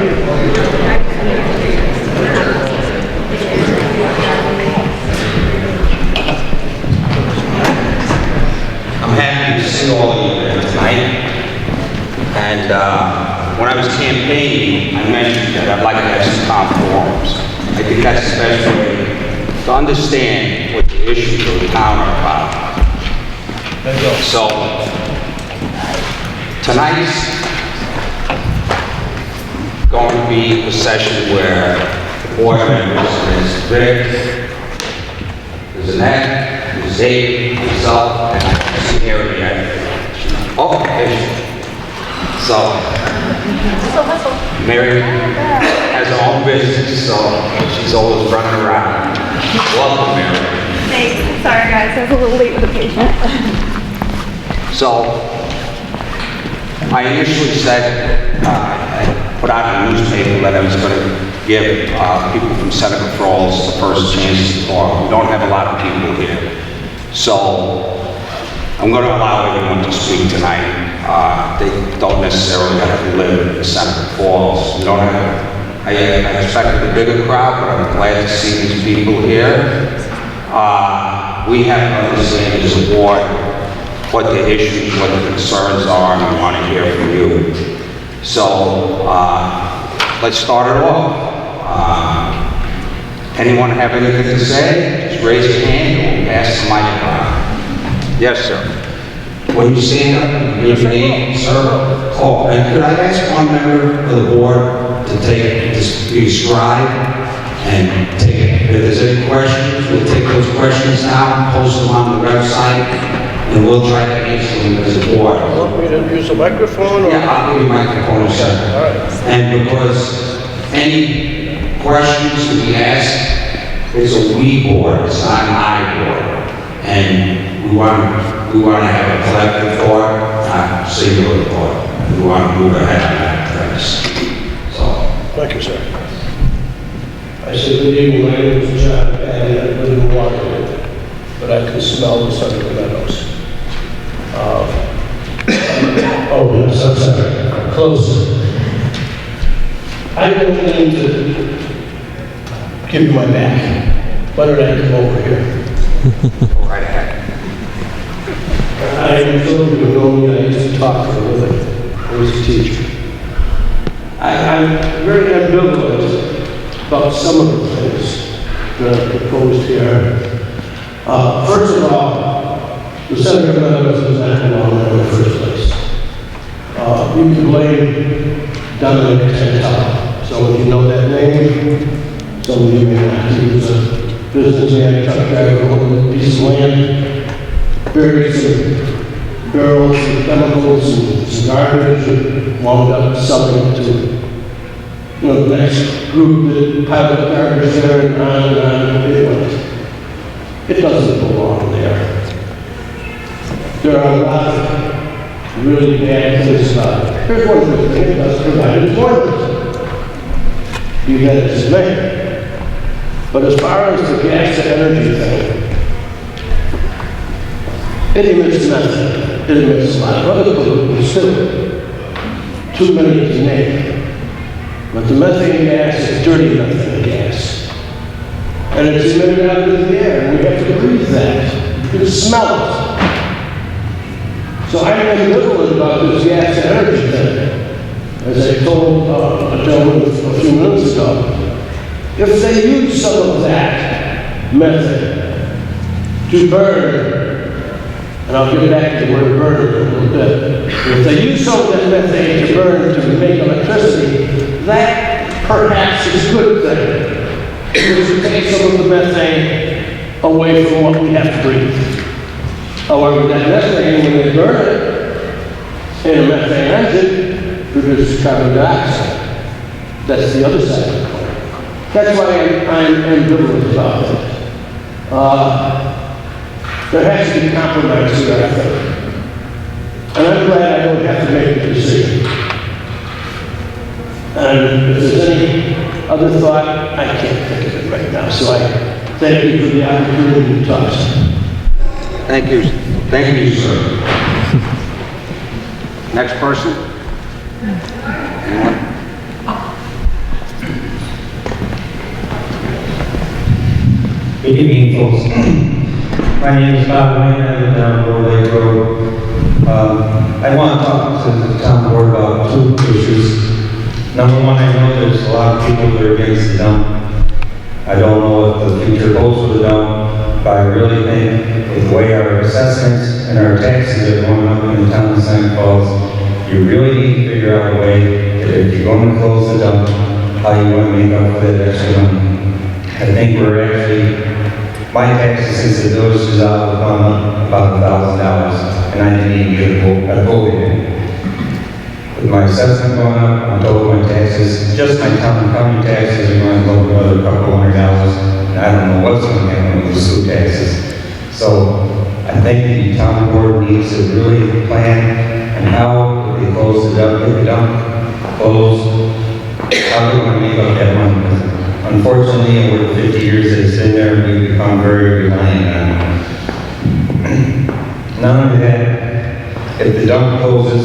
I'm happy to see all of you here tonight. And when I was campaigning, I mentioned that I'd like to have some town forums. I think that's the best way to understand what the issues of the town are about. So, tonight's going to be a session where the board members, there's Rick, there's Annette, there's Dave, myself, and I isn't here yet. Okay. So, Mary has her own business, so she's always running around. Welcome, Mary. Thanks. Sorry, guys. I was a little late with the patient. So, I initially said, I put out a newspaper that I was going to give people from Seneca Falls the first chance to talk. We don't have a lot of people here. So, I'm going to allow everyone to speak tonight. They don't necessarily have to live in Seneca Falls. We don't have, I expected a bigger crowd, but I'm glad to see these people here. We have to understand as a board what the issues, what the concerns are, and I want to hear from you. So, let's start it off. Anyone have anything to say? Just raise your hand or pass the mic around. Yes, sir. When you stand up, your name, sir. Oh, and could I ask one member of the board to take this, be scribe and take, if there's any questions, we'll take those questions now, post them on the website, and we'll try to answer them as a board. You want me to use a microphone? Or? Yeah, I'll give you a microphone in a second. All right. And because any questions to be asked, it's a we board, it's not an I board. And we want to have a collective thought, not singular thought. We want to move ahead on that premise. So. Thank you, sir. I said, good evening, my name is John, and I live in Waterloo, but I can smell the sun of the meadows. Oh, yes, I'm sorry, close. I don't mean to give you my back. Why don't I come over here? Go right ahead. I told you know me, I used to talk for a living. I was a teacher. I'm very ambivalent about some of the things that are proposed here. First of all, the Seneca Meadows is not wrong in the first place. You can blame Dominic Tantel. Some of you know that name. Some of you may not. He was a businessman, truck driver, owned a piece of land, buried some barrels of chemicals and some garbage, and wound up selling it to the next group that piled up garbage there, and on it went. It doesn't belong there. There are a lot of really bad things about it. Here's one good thing: it does provide employment. You get it as mayor. But as far as the gas to energy thing, it emits methane. It emits a lot of other pollutants too. Too many to name. But the methane gas is dirty methane gas. And it's emitted out into the air, and we have to breathe that. You can smell it. So I'm ambivalent about this gas to energy thing. As I told a gentleman a few minutes ago, if they use some of that methane to burn, and I'll get back to the word burn in a little bit, if they use some of that methane to burn to make electricity, that perhaps is a good thing. Because it takes some of the methane away from what we have to breathe. However, that methane, when they burn it in a methane engine, produces carbon dioxide. That's the other side of the coin. That's why I'm ambivalent about it. There has to be compromise here, I think. And I'm glad I don't have to make a decision. And if there's any other thought, I can't think of it right now. So I thank you for the opportunity to talk. Thank you. Thank you, sir. Next person? Anyone? Good evening, folks. My name is Bob Wayne. I live down Bull Lake Road. I want to talk to the town board about two issues. Number one, I know there's a lot of people that are against the dump. I don't know what the future holds for the dump, but I really think with the way our assessments and our taxes are going up in the town of Seneca Falls, you really need to figure out a way that if you're going to close the dump, how you want to make up for that extra money. I think we're actually, my taxes since the village is out have gone up about $1,000, and I didn't even get a vote in. With my assessment going up, I'm told my taxes, just my town and county taxes are going to go up another couple $100, and I don't know what's going to happen with the sewer taxes. So I think the town board needs to really plan on how they close the dump, get the dump closed, how they're going to make up that money. Unfortunately, over the 50 years that it's been there, we've become very reliant on it. Not only that, if the dump closes,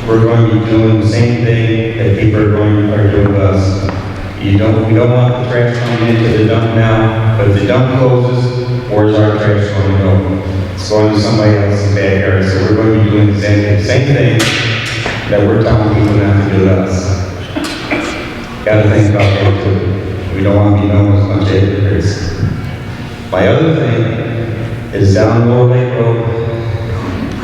we're going to be doing the same thing that people are doing with us. We don't want the trash coming into the dump now, but if the dump closes, where's our trash going to go? It's going to somebody else's backyard, so we're going to be doing the same thing that we're telling people not to do to us. Got to think about that too. We don't want to be known as a bunch of hypocrites. My other thing is down Lower Lake Road,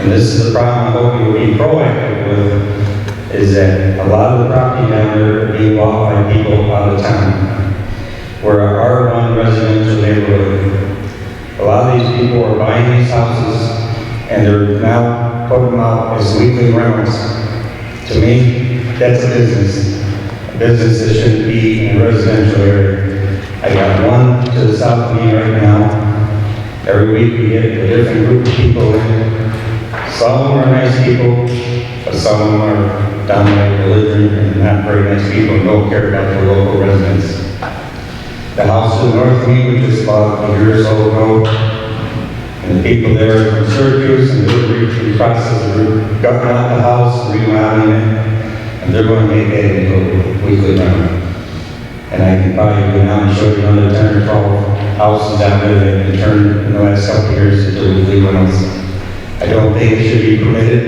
and this is the problem I hope you will be proactive with, is that a lot of the property down there are being bought by people out of town. We're a R1 residential neighborhood. A lot of these people are buying these houses, and they're now putting them out as weekly rentals. To me, that's a business. Business that shouldn't be in a residential area. I got one to the south of me right now. Every week we get a different group of people in. Some of them are nice people, but some of them are downright belligerent and not very nice people and don't care about their local residents. The house to the north of me we just bought a year or so ago, and the people there are from Syracuse, and they're in the process of gutting out the house, remodeling it, and they're going to make that into a weekly rental. And I can probably go down and show you another 10 or 12 houses down there that have been turned in the last couple of years into weekly rentals. I don't think it should be permitted.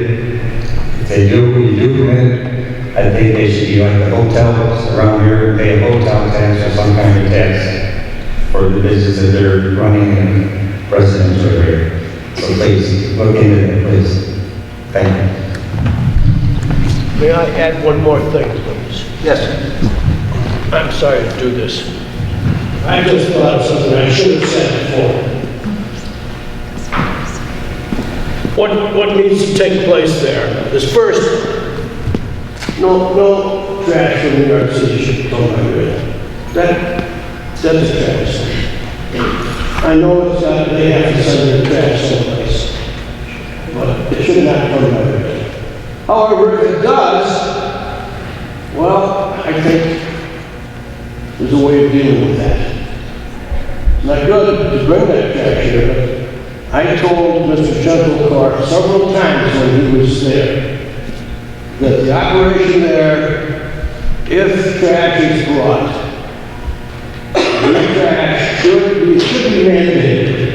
If they do, when you do permit it, I think they should be like the hotels around here and pay a hotel tax or some kind of tax for the business that they're running in residential area. So please, look into that, please. Thank you. May I add one more thing, please? Yes. I'm sorry to do this. I just thought of something I should have said before. What needs to take place there is first, No trash from New York City should come my way. That's a travesty. I know it's they have to send their trash someplace, but it should not come my way. However, if it does, well, I think there's a way of dealing with that. It's not good to bring that trash here, but I told Mr. Shuttlecourt several times when he was there that the operation there, if trash is brought, the trash should be mandated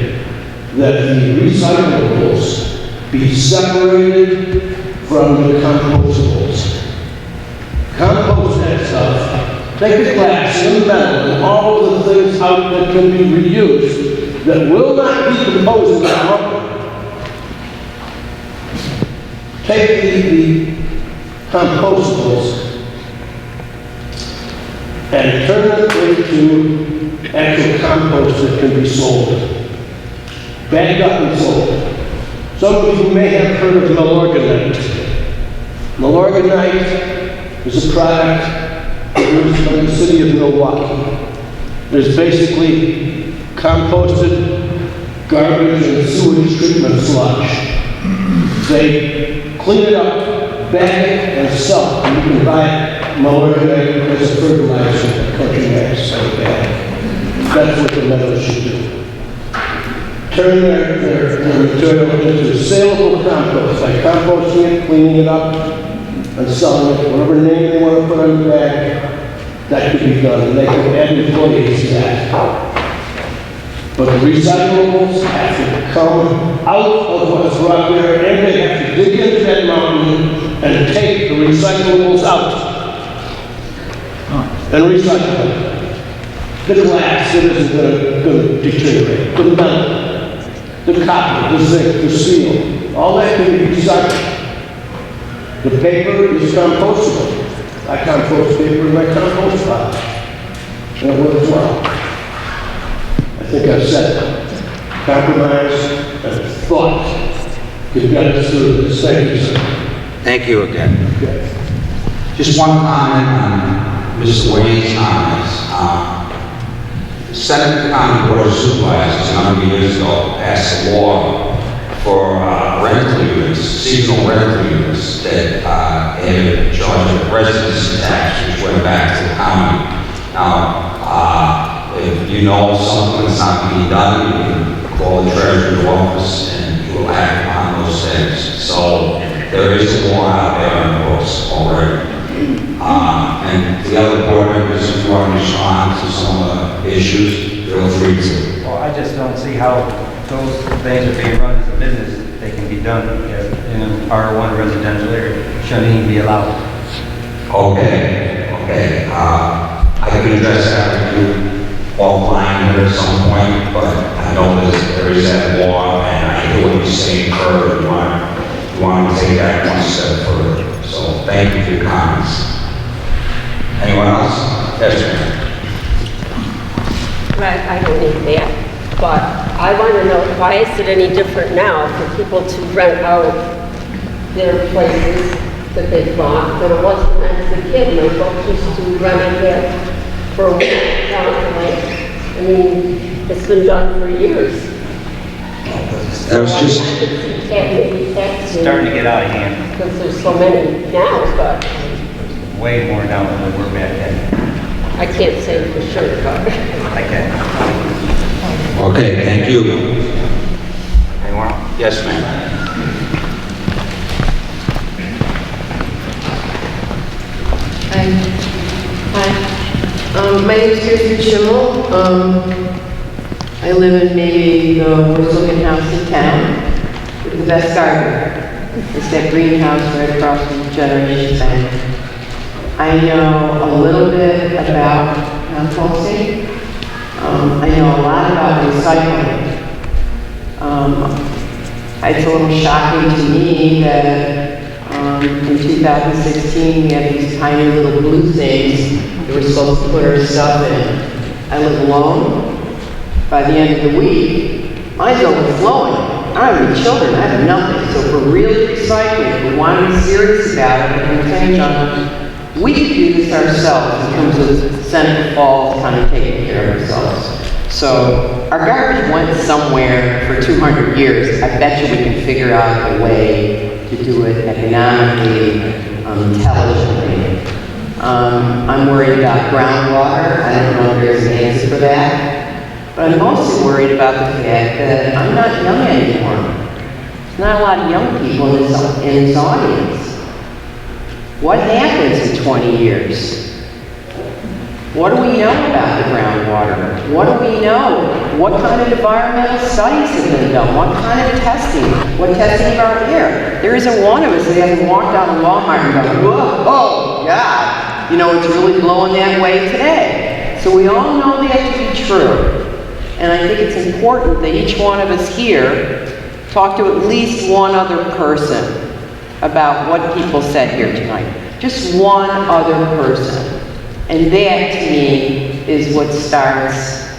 that the recyclables be separated from the compostables. Compost that stuff, take the glass and the metal and all of the things out that can be reused that will not decompose in that lumber. Take the compostables and turn it into actual compost that can be sold. Bagged up and sold. Some of you may have heard of Milorganite. Milorganite is a product produced by the city of Milwaukee. There's basically composted garbage and sewage treatment sludge. They clean it up, bag it, and sell it. You can buy Milorganite as a fertilizer, country mix, and bag. That's what the meadows should do. Turn their material into saleable compost, like composting it, cleaning it up, and selling it, whatever name they want to put on the bag, that could be done, and they can add employees to that. But the recyclables have to come out of what's right there, and they have to dig into that mountain and take the recyclables out. And recycle them. The glass that isn't going to deteriorate, the metal, the copper, the zinc, the steel, all that can be recycled. The paper is compostable. I compost paper in my compost pile. And it works well. I think I've said it. Compromise and thought can get us through this. Thank you, sir. Thank you again. Okay. Just one comment on Mr. Wayne's comments. Seneca County Board of Supervisors, a number of years ago, passed a law for rental units, seasonal rental units that had charge of residency tax, which went back to the county. Now, if you know something that's not being done, you can call the treasurer's office and he will act upon those things. So there is a law out there on the books already. And the other board members, if you want to respond to some of the issues, feel free to. Well, I just don't see how those things are being run as a business. They can be done in an R1 residential area. Shouldn't even be allowed. Okay. I can address that with you offline here at some point, but I know there is that law, and I hear what you're saying further. You want to take that one step further. So thank you for your comments. Anyone else? Yes, ma'am. Right, I don't need that, but I want to know, why is it any different now for people to rent out their places that they bought than it was when I was a kid? My folks used to rent it there for a week down the lake. I mean, it's been done for years. That was just, It's starting to get out of hand. Because there's so many now, but Way more now than we were back then. I can't say for sure, but. I can. okay, thank you. Anyone else? Yes, ma'am. Hi. My name is Kirsten Schimmel. I live in maybe the worst looking house in town with the best garden. It's that greenhouse right across from the Generation Center. I know a little bit about composting. I know a lot about recycling. It's a little shocking to me that in 2016 we had these tiny little blue things that we're supposed to put our stuff in. I live alone. By the end of the week, mine's overflowing. I don't have any children, I have nothing. So if we're really recycling, if we want to be serious about it, like you're saying, John, we could do this ourselves in terms of Seneca Falls kind of taking care of ourselves. So our garbage went somewhere for 200 years. I bet you we can figure out a way to do it economically, intelligently. I'm worried about groundwater. I don't know if there's an answer for that. But I'm mostly worried about the fact that I'm not young anymore. There's not a lot of young people in this audience. What happens in 20 years? What do we know about the groundwater? What do we know? What kind of environmental studies have been done? What kind of testing? What testing of our air? There isn't one of us that hasn't walked down to Walmart and gone, whoa, oh, God, you know, it's really blowing that way today. So we all know that to be true. And I think it's important that each one of us here talk to at least one other person about what people said here tonight. Just one other person. And that, to me, is what starts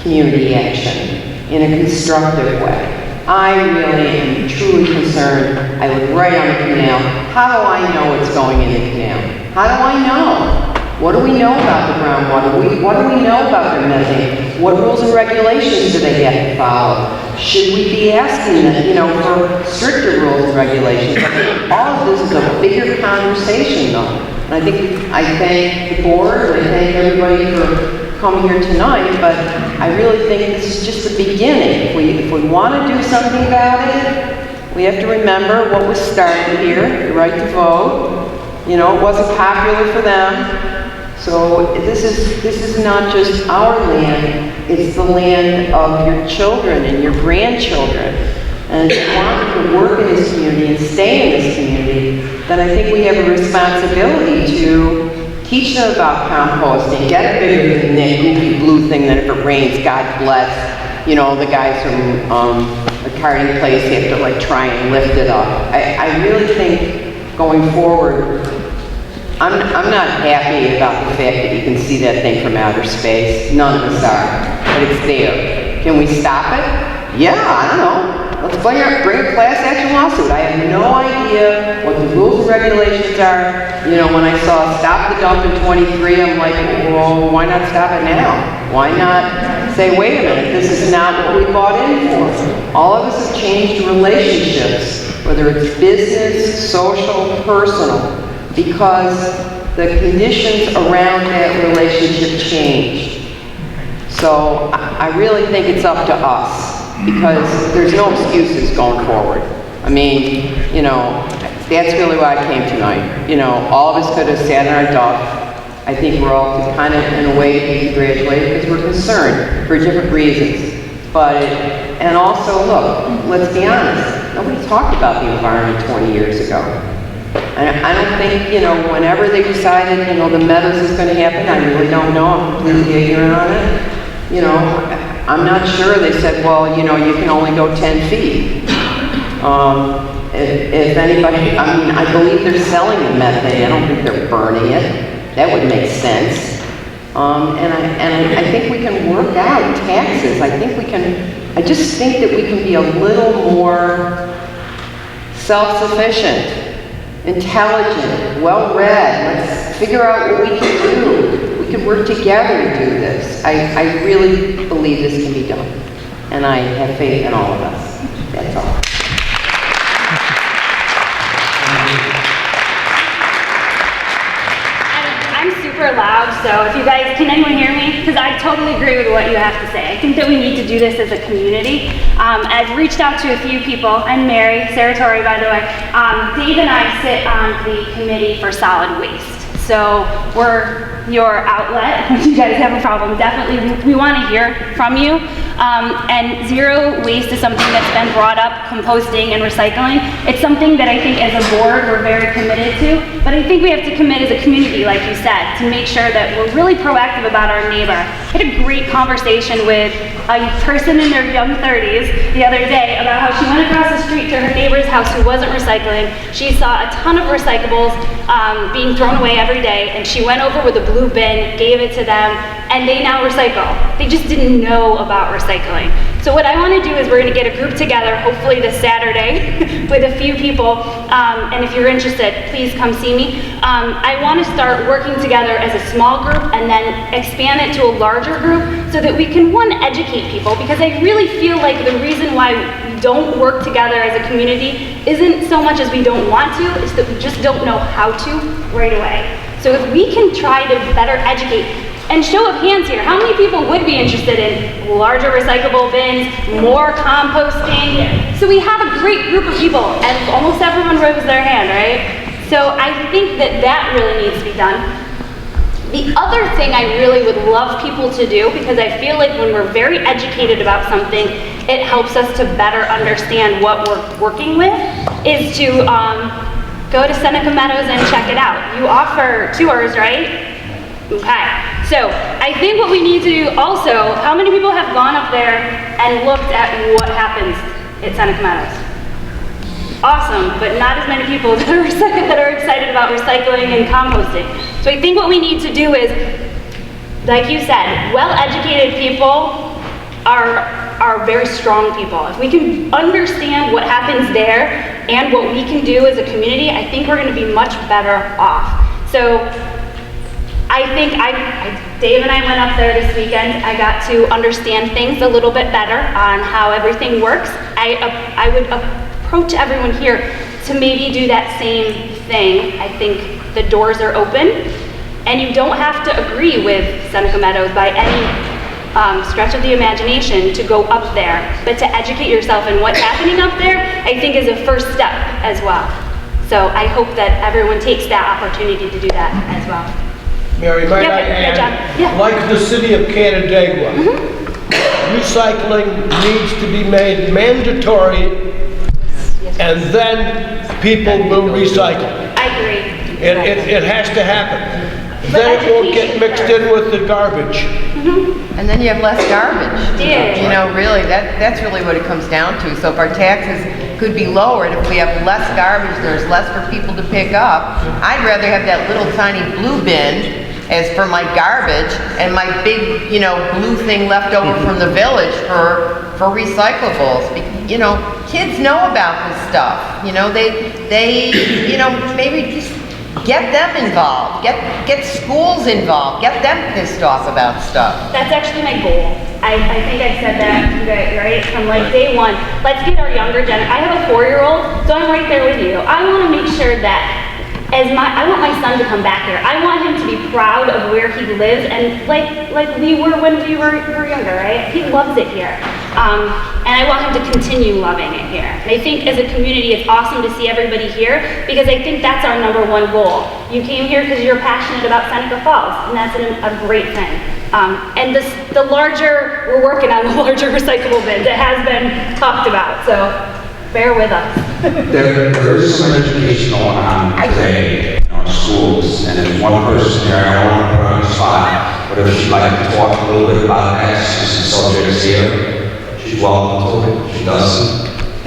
community action in a constructive way. I really am truly concerned. I live right on the canal. How do I know what's going in the canal? How do I know? What do we know about the groundwater? What do we know about their methane? What rules and regulations do they have to follow? Should we be asking them, you know, for stricter rules and regulations? All of this is a bigger conversation, though. And I thank the board, and I thank everybody for coming here tonight, but I really think this is just the beginning. If we want to do something about it, we have to remember what was started here, the right to vote. You know, it wasn't popular for them. So this is not just our land, it's the land of your children and your grandchildren. And if you want to work in this community and stay in this community, then I think we have a responsibility to teach them about composting, get it bigger than that goofy blue thing that if it rains, God bless, you know, the guys from the carting place have to like try and lift it up. I really think going forward, I'm not happy about the fact that you can see that thing from outer space. None of us are, but it's there. Can we stop it? Yeah, I don't know. Let's bring a class action lawsuit. I have no idea what the rules and regulations are. You know, when I saw stop the dump in 23, I'm like, well, why not stop it now? Why not say, wait a minute, this is not what we bought in for. All of us have changed relationships, whether it's business, social, personal, because the conditions around that relationship changed. So I really think it's up to us, because there's no excuses going forward. I mean, you know, that's really why I came tonight. You know, all of us could have sat in our duff. I think we're all kind of, in a way, congratulated because we're concerned for different reasons. But, and also, look, let's be honest, nobody talked about the environment 20 years ago. And I don't think, you know, whenever they decided, you know, the Meadows is going to happen, I really don't know, I'm completely ignorant on it. You know, I'm not sure. They said, well, you know, you can only go 10 feet. If anybody, I mean, I believe they're selling the methane. I don't think they're burning it. That would make sense. And I think we can work out taxes. I just think that we can be a little more self-sufficient, intelligent, well-read. Let's figure out what we can do. We can work together to do this. I really believe this can be done. And I have faith in all of us. That's all. I'm super loud, so if you guys, can anyone hear me? Because I totally agree with what you have to say. I think that we need to do this as a community. I've reached out to a few people. I'm Mary, Sarah Torrey, by the way. Dave and I sit on the committee for solid waste. So we're your outlet. If you guys have a problem, definitely we want to hear from you. And zero waste is something that's been brought up, composting and recycling. It's something that I think as a board we're very committed to, but I think we have to commit as a community, like you said, to make sure that we're really proactive about our neighbor. I had a great conversation with a person in their young 30s the other day about how she went across the street to her neighbor's house who wasn't recycling. She saw a ton of recyclables being thrown away every day, and she went over with a blue bin, gave it to them, and they now recycle. They just didn't know about recycling. So what I want to do is we're going to get a group together, hopefully this Saturday, with a few people, and if you're interested, please come see me. I want to start working together as a small group and then expand it to a larger group so that we can, one, educate people, because I really feel like the reason why we don't work together as a community isn't so much as we don't want to, it's that we just don't know how to right away. So if we can try to better educate, and show of hands here, how many people would be interested in larger recyclable bins, more composting? So we have a great group of people, and almost everyone raises their hand, right? So I think that that really needs to be done. The other thing I really would love people to do, because I feel like when we're very educated about something, it helps us to better understand what we're working with, is to go to Seneca Meadows and check it out. You offer tours, right? Okay, so I think what we need to do also, how many people have gone up there and looked at what happens at Seneca Meadows? Awesome, but not as many people that are excited about recycling and composting. So I think what we need to do is, like you said, well-educated people are very strong people. If we can understand what happens there and what we can do as a community, I think we're going to be much better off. So I think Dave and I went up there this weekend. I got to understand things a little bit better on how everything works. I would approach everyone here to maybe do that same thing. I think the doors are open, and you don't have to agree with Seneca Meadows by any stretch of the imagination to go up there, but to educate yourself in what's happening up there, I think is a first step as well. So I hope that everyone takes that opportunity to do that as well. Mary, might I Yeah, John. add? Yeah. Like the city of Canandaigua, recycling needs to be made mandatory, and then people will recycle. I agree. It has to happen. But Then it won't get education mixed first. in with the garbage. And then you have less garbage. Yeah. You know, really, that's really what it comes down to. So if our taxes could be lowered, if we have less garbage, there's less for people to pick up. I'd rather have that little tiny blue bin as for my garbage and my big, you know, blue thing left over from the village for recyclables. You know, kids know about this stuff. You know, they, you know, maybe just get them involved, get schools involved, get them pissed off about stuff. That's actually my goal. I think I said that right from like day one. Let's get our younger generation. I have a 4-year-old, so I'm right there with you. I want to make sure that I want my son to come back here. I want him to be proud of where he lives, and like we were when we were younger, right? He loves it here. And I want him to continue loving it here. And I think as a community, it's awesome to see everybody here, because I think that's our #1 goal. You came here because you're passionate about Seneca Falls, and that's a great thing. And the larger, we're working on the larger recyclable bins. It has been talked about, so bear with us. There is some education going on today in our schools, and there's one person here, I don't want to put her on the spot, but if she'd like to talk a little bit about that, since the subject is here, she's welcome to it. She doesn't. I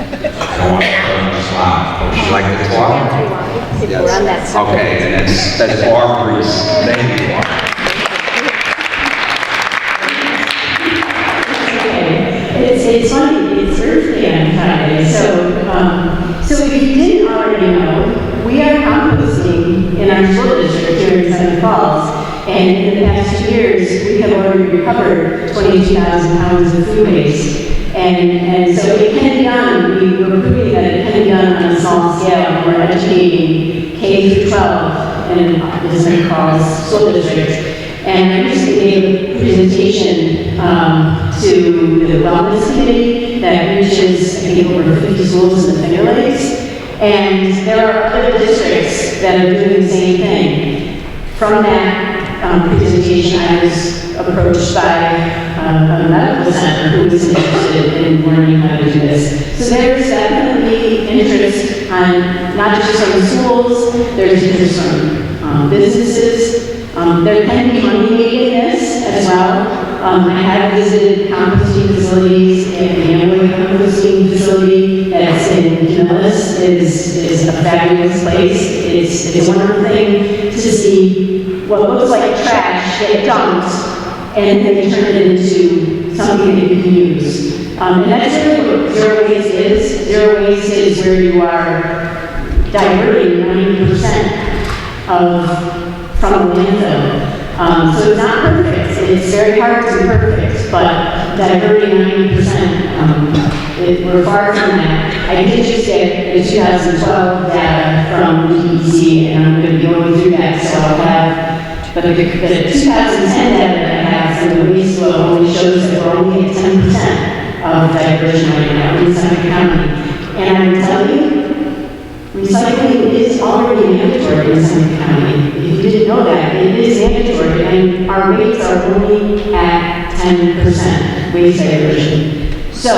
don't want to put her on the spot. Would she like to talk? We're on that subject. Okay, and that's Aubrey's. Thank you. It's funny, it's Earth Day on Friday, so if you didn't already know, we are composting in our school district here in Seneca Falls, and in the past 2 years, we have already recovered 22,000 pounds of food waste, and so it can be done. We're proving that it can be done on a small scale. We're educating K through 12 in the Seneca Falls School District. And I recently gave a presentation to the wellness committee that reaches, I think, over 50 schools in the Finger Lakes. And there are other districts that are doing the same thing. From that presentation, I was approached by a medical center who was interested in learning how to do this. So there's definitely interest on, not just from schools, there's interest from businesses. There can be money made in this as well. I have visited composting facilities, and the Amway composting facility that's in Camillus is a fabulous place. It's a wonderful thing to see what looks like trash get dumped and then turn it into something that you can use. And that's really what zero waste is. Zero waste is where you are diverting 90% from the landfill. So it's not perfect. It's very hard to be perfect, but diverting 90%, we're far from that. I did just get the 2012 data from the DEC, and I'm going to be going through that, so I'll have, but the 2010 data that I have from the waste flow only shows that we're only at 10% of diversion right now in Seneca County. And I will tell you, recycling is already mandatory in Seneca County. If you didn't know that, it is mandatory, and our rates are only at 10% waste diversion. So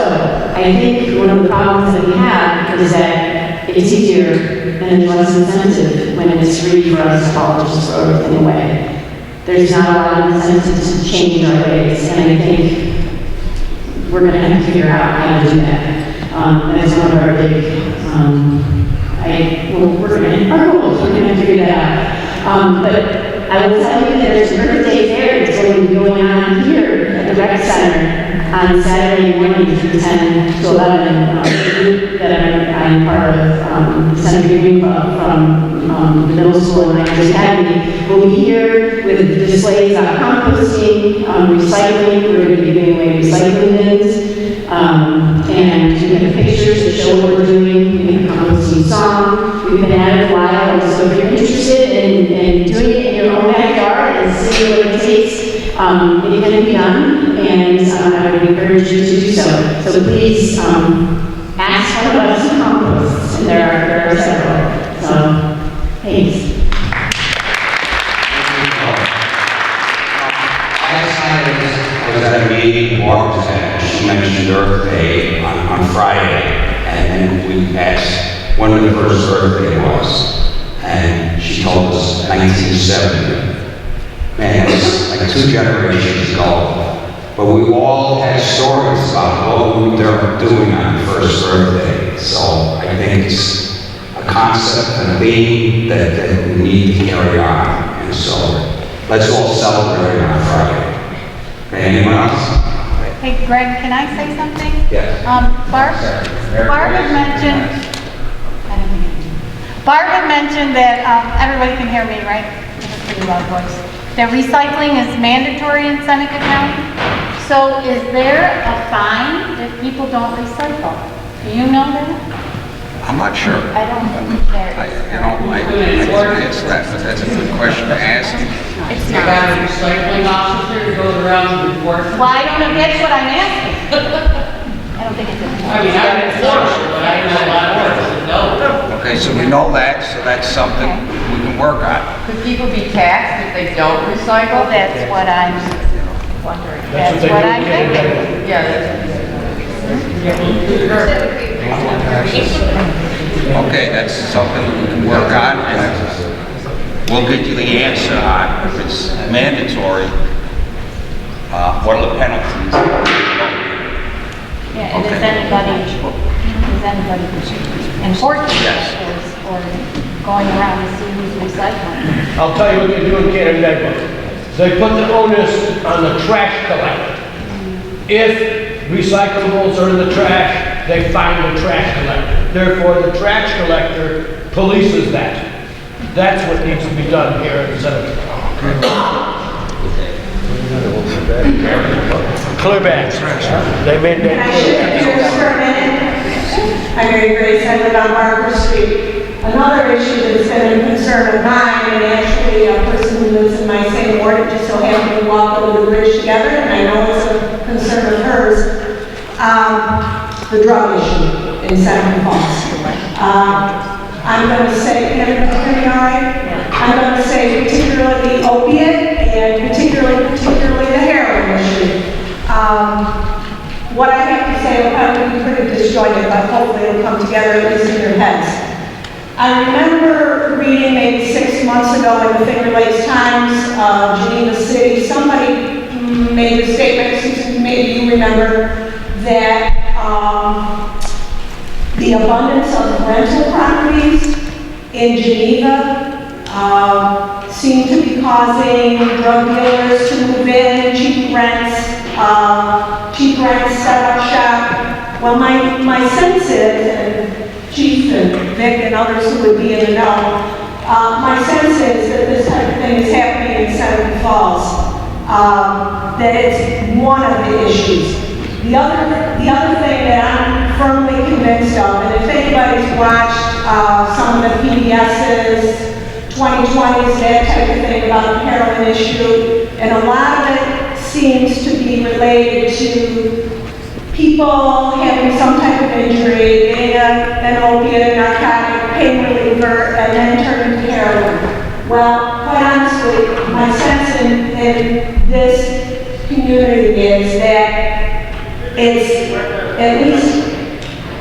I think one of the problems that we have is that it's easier and it's less incentive when it's free for us to all just throw everything away. There's not a lot of incentive to change our ways, and I think we're going to have to figure out how to do that. That's one of our big our goals, we're going to figure that out. But I will tell you that there's an Earth Day fair that's going to be going on here at the rec center on Saturday morning from 10 to 11. The group that I'm part of, the Seneca Green Club from the middle school and Myers Academy, will be here with displays on composting, recycling. We're going to be giving away recycling bins. And we have pictures to show what we're doing. We have a composting song. We've been at it a while, so if you're interested in doing it in your own backyard and seeing what it takes, it can be done, and I would encourage you to do so. So please ask one of us to compost, and there are several. So, thanks. a meeting, Mark was at, she mentioned Earth Day on Friday, and we asked when the first Earth Day was, and she told us 1970. Man, it's like 2 generations ago. But we all had stories about what we were doing on the first Earth Day. So I think it's a concept and a theme that we need to carry on. And so let's all celebrate on Friday. Okay, anyone else? Hey, Greg, can I say something? Yes. Barb had mentioned that, everybody can hear me, right? It's a pretty loud voice. That recycling is mandatory in Seneca County. So is there a fine if people don't recycle? Do you know that? I'm not sure. I don't think there I is. can answer that, but that's a good question to ask. It's not. a recycling officer who goes around and reports. Well, I don't know, that's what I'm asking. I don't think it's a. I mean, I'm an enforcer, but I know a lot more, no. Okay, so we know that, so that's something we can work on. Could people be taxed if they don't recycle? Well, that's what I'm wondering. That's what what they I'm do in Canada. thinking. Yeah, Okay, that's something we can work on, and we'll get you the answer on if it's mandatory. What are the penalties? Yeah, and is anybody enforcing that or going around to see who's recycling? I'll tell you what they do in Canada. They put the onus on the trash collector. If recyclables are in the trash, they fine the trash collector. Therefore, the trash collector polices that. That's what needs to be done here in Seneca. Clear bags. They mandate. Can I shift gears for a minute? I'm Mary Grace, I live on Barker Street. Another issue that's been a concern of mine, and actually a person who lives in my same ward, it just so happened to walk over the bridge together, and I know it's a concern of hers, the drug issue in Seneca Falls. I'm going to say, can everybody hear me all right? I'm going to say particularly the opiate and particularly the heroin issue. What I have to say will probably be pretty disjointed, but hopefully it'll come together at least in your heads. I remember reading maybe 6 months ago in the Finger Lakes Times, Geneva City, somebody made a statement, Susan, maybe you remember, that the abundance of rental properties in Geneva seem to be causing drug dealers to move in, cheap rents, set up shop. Well, my sense is, and Chief and Vic and others who would be in the know, my sense is that this type of thing is happening in Seneca Falls, that it's one of the issues. The other thing that I'm firmly convinced of, and if anybody's watched some of the PBS's, 2020s, that type of thing about the heroin issue, and a lot of it seems to be related to people having some type of injury, getting an opiate, narcotic, pain reliever, and then turning to heroin. Well, quite honestly, my sense in this community is that it's, at least,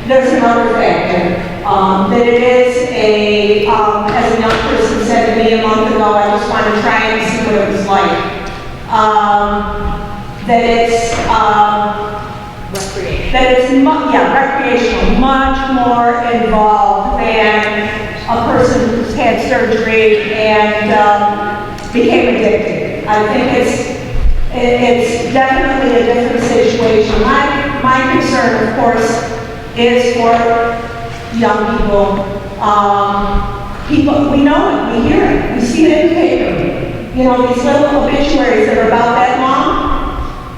there's another factor. That it is as a young person said to me a month ago, I just want to try and see what it was like. That it's, recreational, much more involved than a person who's had surgery and became addicted. I think it's definitely a different situation. My concern, of course, is for young people. People, we know it, we hear it, we see it in the paper. You know, these little obituaries that are about that long,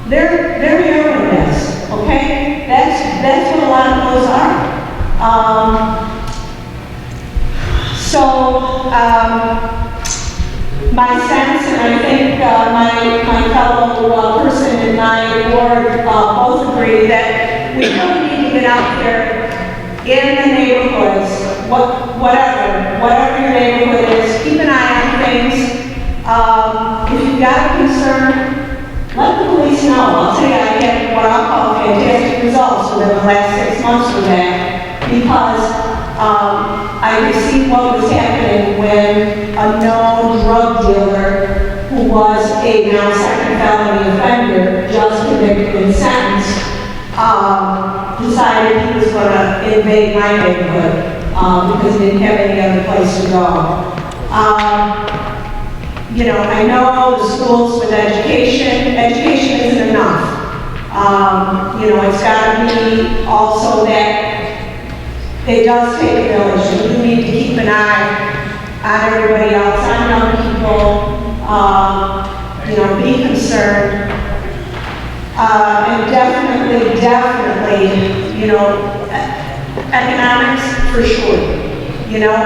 they're heroin deaths, okay? That's what a lot of those are. My sense, and I think my fellow person in my ward both agree that we really need to get out there in the neighborhoods, whatever your neighborhood is, keep an eye on things. If you've got a concern, let the police know. I'll tell you, within the last 6 months with that, because I received what was happening when a known drug dealer who was a now second felony offender, just convicted and sentenced, decided he was going to invade my neighborhood because he didn't have any other place to go. You know, I know the schools with education isn't enough. You know, it's got to be also that it does take a village. We need to keep an eye on everybody else, on young people, you know, be concerned. And definitely, you know, economics for sure. You know,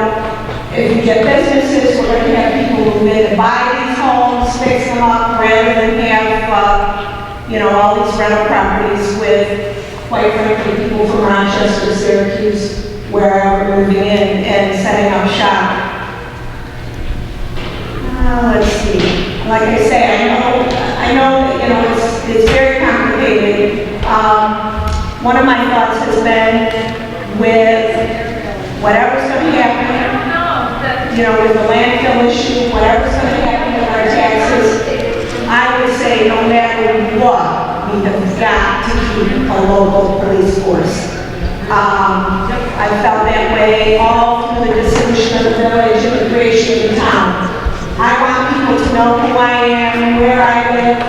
if you get businesses, we're going to have people who move in to buy these homes, fix them up, rather than have, you know, all these rental properties with, quite frankly, people from Rochester, Syracuse, wherever moving in and setting up shop. Let's see. Like I say, I know that, you know, it's very complicated. One of my thoughts has been with whatever's going to happen, you know, with the landfill issue, whatever's going to happen with our taxes, I would say no matter what, we have got to keep a local police force. I felt that way all through the dissolution of the village and the creation of the town. I want people to know who I am, where I live.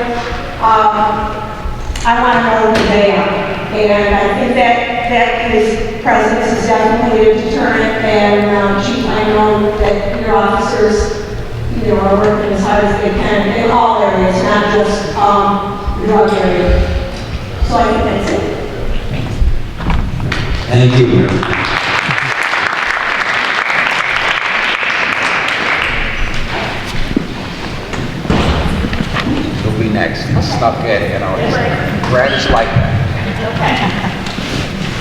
I want to know who they are. And I think that his presence is definitely a deterrent. And Chief, I know that your officers, you know, are working as hard as they can in all areas, not just the drug area. So I think that's it. Thank you. Who'll be next? Snuck in, you know, Brad is like that.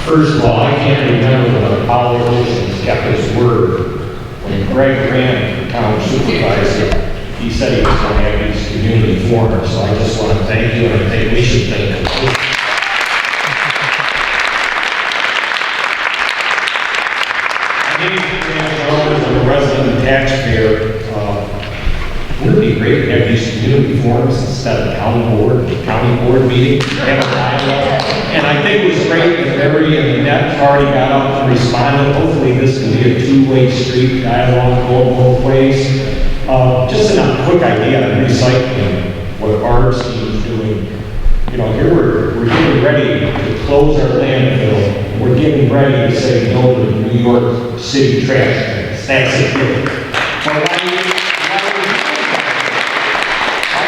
First of all, I can't remember when a politician kept his word. When Greg ran for town supervisor, he said he was going to have these community forums. So I just want to thank you, and I think we should thank him. As a resident taxpayer, wouldn't it be great to have these community forums instead of county board meeting, have a dialogue? And I think it was great that Mary and Annette already got up and responded. Hopefully this can be a two-way street dialogue going both ways. Just a quick idea on recycling, what Barb's team is doing. You know, here we're getting ready to close our landfill. We're getting ready to say no to the New York City trash cans. That's it. Why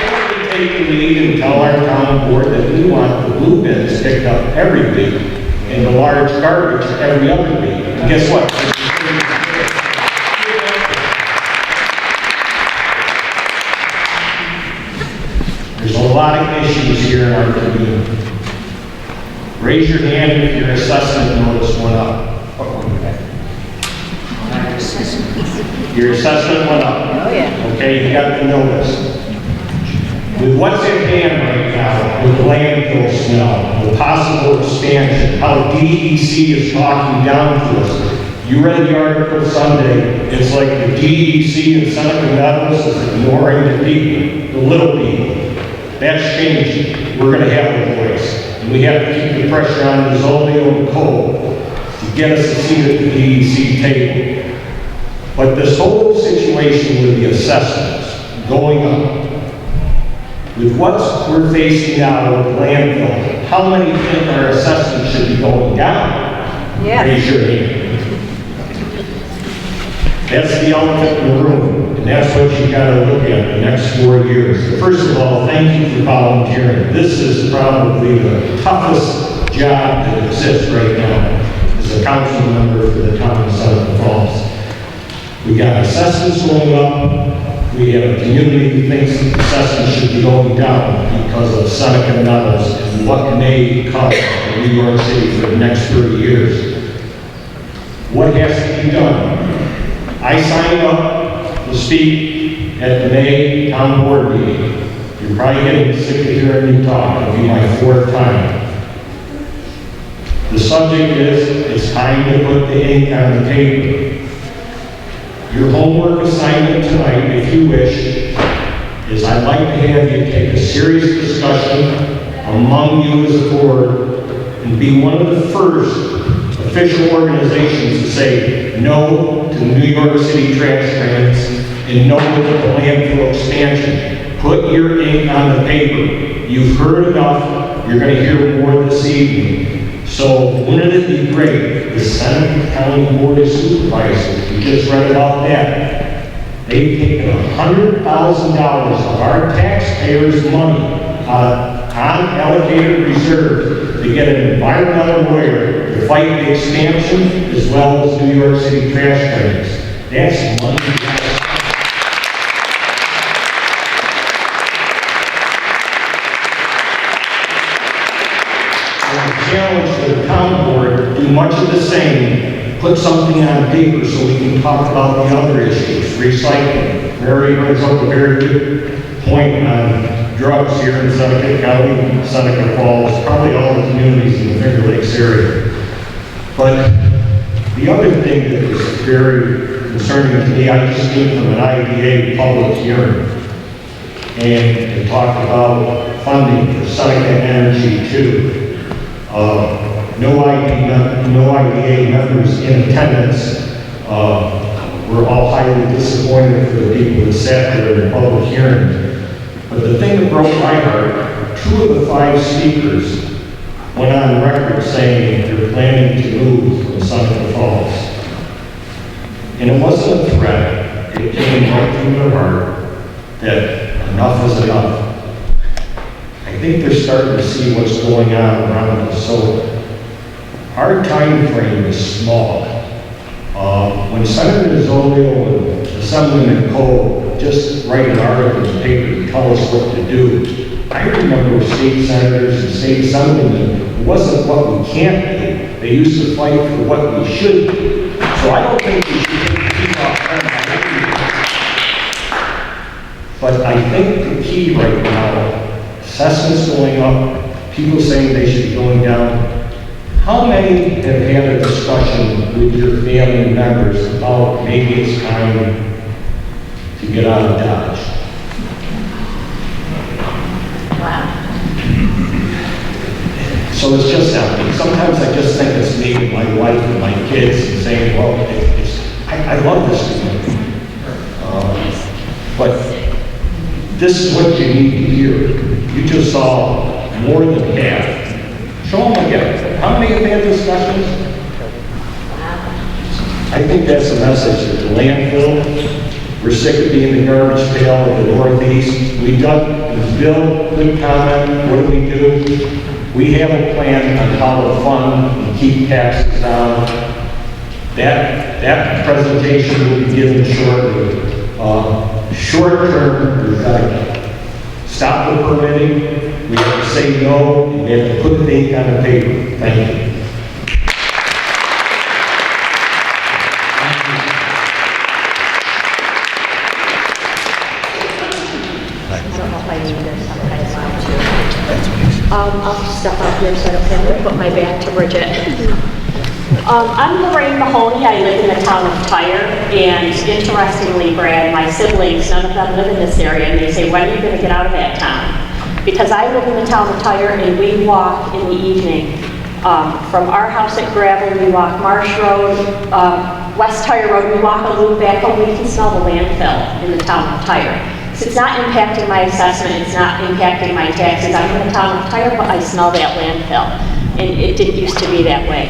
don't we take the lead and tell our town board that we want the blue bins picked up every week and the large garbage every other week? And guess what? There's a lot of issues here in our community. Raise your hand if your assessment notice went up. Your assessment went up. Oh, yeah. Okay, you got the notice. With what's at hand right now, with landfill smell, the possible expansion, how DEC is talking down to us. You read the article Sunday. It's like the DEC in Seneca Falls is ignoring the people, the little people. That's changing. We're going to have a voice. And we have to keep the pressure on the Zolio and Cole to get us a seat at the DEC table. But this whole situation with the assessments going up, with what we're facing now with landfill, how many think our assessments should be going down? Yeah. Raise your hand. That's the elephant in the room, and that's what you got to look at the next 4 years. First of all, thank you for volunteering. This is probably the toughest job that exists right now as a council member for the town of Seneca Falls. We got assessments going up. We have a community who thinks that assessments should be going down because of Seneca Falls and what may come in New York City for the next 30 years. What has to be done? I signed up to speak at the May town board meeting. You're probably getting sick of hearing me talk. It'll be my 4th time. The subject is, it's time to put the ink on the paper. Your homework assignment tonight, if you wish, is I'd like to have you take a serious discussion among you as a board and be one of the first official organizations to say no to New York City trash cans and no to the landfill expansion. Put your ink on the paper. You've heard enough. You're going to hear more this evening. So wouldn't it be great, the Seneca County Board of Supervisors, we just read about that, they've taken $100,000 of our taxpayers' money on unallocated reserve to get an environmental lawyer to fight the expansion as well as New York City trash cans. That's money. Challenge to the town board, do much of the same, put something on paper so we can talk about the other issues, recycling. Mary brings up a very good point on drugs here in Seneca County, Seneca Falls, probably all the communities in the Finger Lakes area. But the other thing that was very concerning to me, I just came from an IDA public hearing, and it talked about funding for Seneca Energy too. No IDA members in attendance. We're all highly disappointed for the people that sat there in the public hearing. But the thing that broke my heart, 2 of the 5 speakers went on record saying they're planning to move from Seneca Falls. And it wasn't a threat. It came right from their heart that enough is enough. I think they're starting to see what's going on around us. So our time frame is small. When Senator Zolio and Assemblyman Cole just write an article in the paper to tell us what to do, I remember state senators and state assemblymen, it wasn't what we can't do. They used to fight for what we should do. So I don't think we should keep off that. But I think the key right now, assessments going up, people saying they should be going down. How many have had a discussion with your family members about maybe it's time to get out of Dodge? Wow. So it's just that. Sometimes I just think it's me and my wife and my kids and saying, well, I love this community. But this is what you need to hear. You just saw more than half. Show them again. How many have had discussions? I think that's the message of the landfill. We're sick of being the garbage pail of the Northeast. We done, Bill, good comment, what do we do? We have a plan on how to fund and keep taxes down. That presentation will be given shortly. Short term, we've got to stop the permitting. We have to say no, and we have to put the ink on the paper. Thank you. I'll step up here so I don't have to put my back to Bridget. I'm Lorraine Mahoney. I live in the town of Tyre, and interestingly, Brad, my siblings, none of them live in this area, and they say, when are you going to get out of that town? Because I live in the town of Tyre, and we walk in the evening. From our house at Gravel, we walk Marsh Road, West Tyre Road, we walk a loop back home, we can smell the landfill in the town of Tyre. So it's not impacting my assessment, it's not impacting my taxes. I'm in the town of Tyre, but I smell that landfill. And it didn't used to be that way.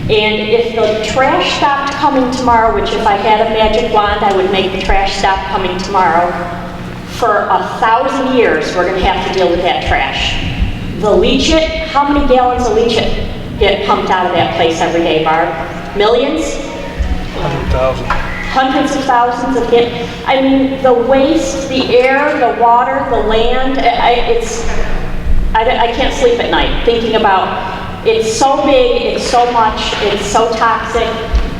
And if the trash stopped coming tomorrow, which if I had a magic wand, I would make the trash stop coming tomorrow, for 1,000 years, we're gonna have to deal with that trash. The Leachate, how many gallons of Leachate get pumped out of that place every day, Barb? Millions? 100,000. Hundreds of thousands of it. I mean, the waste, the air, the water, the land, I can't sleep at night thinking about it's so big, it's so much, it's so toxic,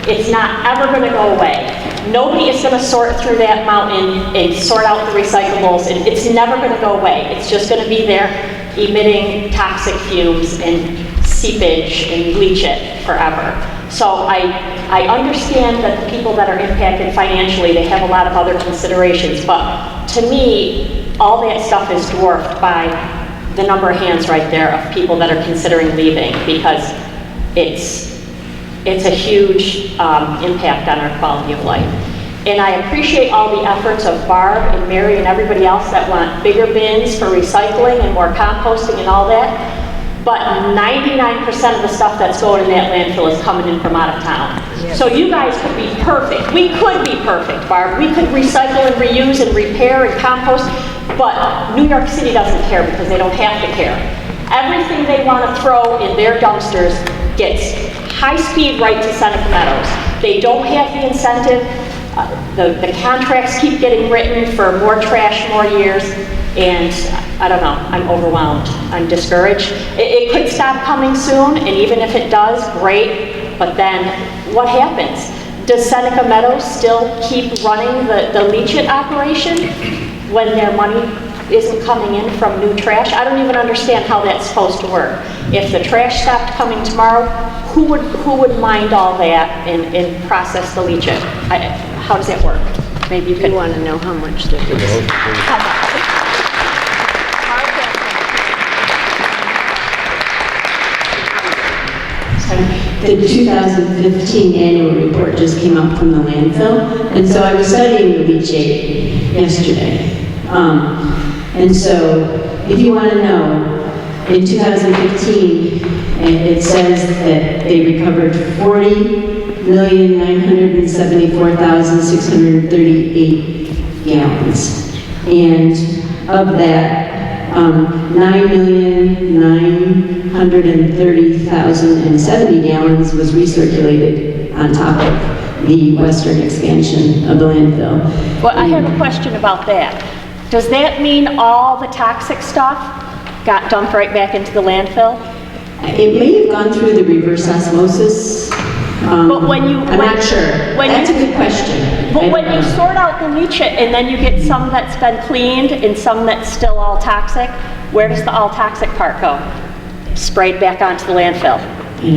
it's not ever going to go away. Nobody is going to sort through that mountain and sort out the recyclables, and it's never going to go away. It's just going to be there emitting toxic fumes and seepage and Leachate forever. So I understand that the people that are impacted financially, they have a lot of other considerations, but to me, all that stuff is dwarfed by the number of hands right there of people that are considering leaving, because it's a huge impact on our quality of life. And I appreciate all the efforts of Barb and Mary and everybody else that want bigger bins for recycling and more composting and all that. But 99% of the stuff that's going in that landfill is coming in from out of town. So you guys could be perfect. We could be perfect, Barb. We could recycle and reuse and repair and compost, but New York City doesn't care because they don't have to care. Everything they want to throw in their dumpsters gets high speed right to Seneca Meadows. They don't have the incentive. The contracts keep getting written for more trash, more years, and I don't know, I'm overwhelmed. I'm discouraged. It could stop coming soon, and even if it does, great, but then what happens? Does Seneca Meadows still keep running the Leachate operation when their money isn't coming in from new trash? I don't even understand how that's supposed to work. If the trash stopped coming tomorrow, who would mind all that and process the Leachate? How does that work? Maybe you could want to know how much there is. How much? The 2015 annual report just came up from the landfill, and so I was studying the leachate yesterday. And so, if you want to know, in 2015, it says that they recovered 40,974,638 gallons, and of that, 9,930,070 gallons was recirculated on top of the western expansion of the landfill. Well, I have a question about that. Does that mean all the toxic stuff got dumped right back into the landfill? It may have gone through the reverse osmosis. But I'm not sure. That's a good question. But when you sort out the leachate and then you get some that's been cleaned and some that's still all toxic, where does the all toxic part go? Sprayed back onto the landfill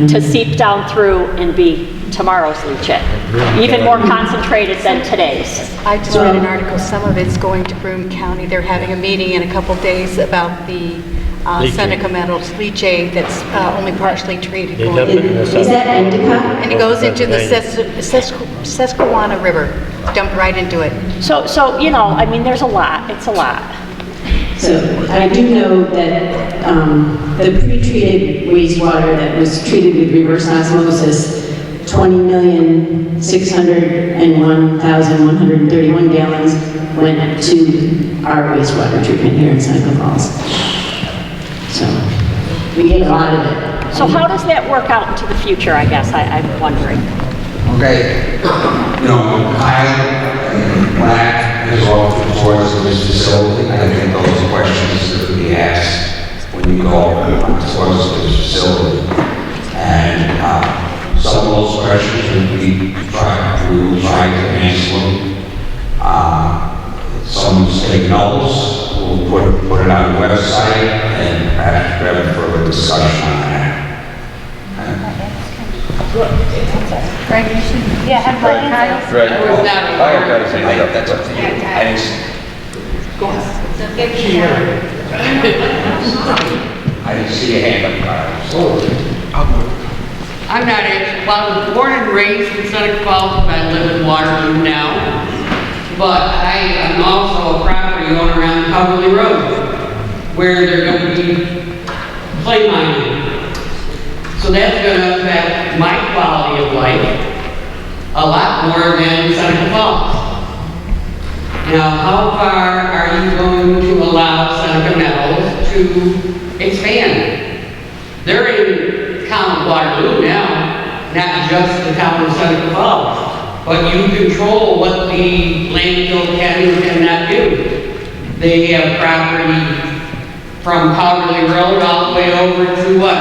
to seep down through and be tomorrow's leachate, even more concentrated than today's. I just read an article, some of it's going to Broome County. They're having a meeting in a couple days about the Seneca Meadows leachate that's only partially treated. Is that Endicott? And it goes into the Susquehanna River, dumped right into it. So you know, I mean, there's a lot. It's a lot. So I do know that the pre-treated wastewater that was treated with reverse osmosis, 20,601,131 gallons went to our wastewater treatment here in Seneca Falls. So we get a lot of it. So how does that work out into the future, I guess, I'm wondering. Okay, you know, Kyle and Black is often towards this facility. I think those questions that would be asked when you go towards this facility. And some of those questions we will try to answer them. Some take notes, we'll put it on the website and perhaps have a further discussion on that. Greg, you should, have my answer. Right. I have got to say that's up to you. And it's, I didn't see a hand up, I'm not actually, well, I was born and raised in Seneca Falls, but I live in Waterloo now. But I am also a property owner around Coverly Road, where they're going to be clay mining. So that's going to affect my quality of life a lot more than Seneca Falls. Now, how far are you going to allow Seneca Meadows to expand? They're in the town of Waterloo now, not just the town of Seneca Falls, but you control what the landfill can and cannot do. They have property from Coverly Road all the way over to what?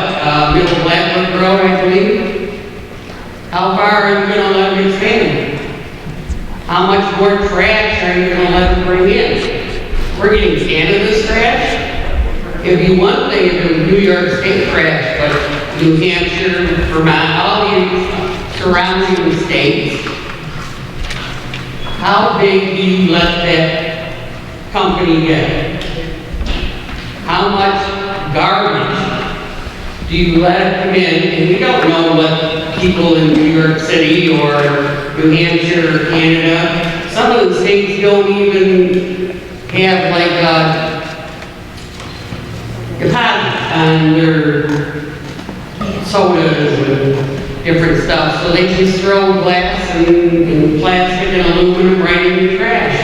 Middle Blackwood Road, I believe. How far are you going to let them expand? How much more trash are you going to let them bring in? We're getting Canada's trash. It'd be one thing if it was New York State trash, but New Hampshire, Vermont, all the surrounding states. How big do you let that company get? How much garbage do you let it come in? And we don't know what people in New York City or New Hampshire or Canada, some of the states don't even have like deposits on their sodas and different stuff, so they just throw glass and plastic and aluminum right in the trash.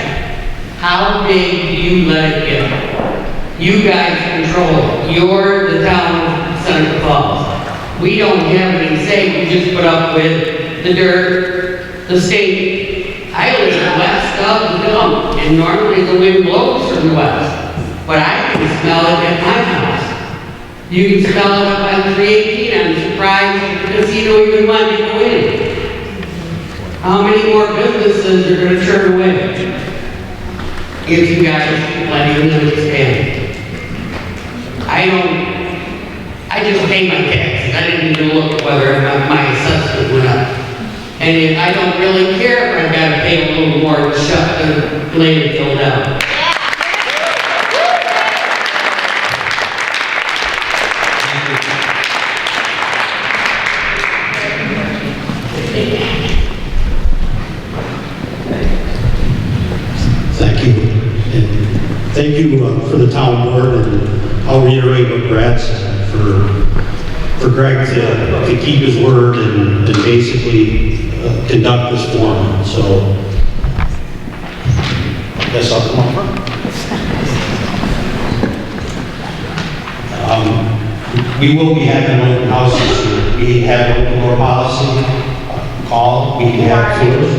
How big do you let it get? You guys control it. You're the town of Seneca Falls. We don't have any say, we just put up with the dirt, the state. I live west of the dump, and normally the wind blows from the west, but I can smell it at my house. You can smell it up on 318. I'm surprised the casino even wanted to go in. How many more businesses are going to turn away if you guys letting them expand? I just pay my taxes. I didn't even look whether or not my assessment went up. And if I don't really care if I've got to pay a little more to shut the landfill down. Thank you. And thank you for the town board, and I'll reiterate what Brad said, for Greg to keep his word and basically conduct this forum. So I guess I'll come up front. We will be having open houses here. We have an open door policy. Call, we can have tours.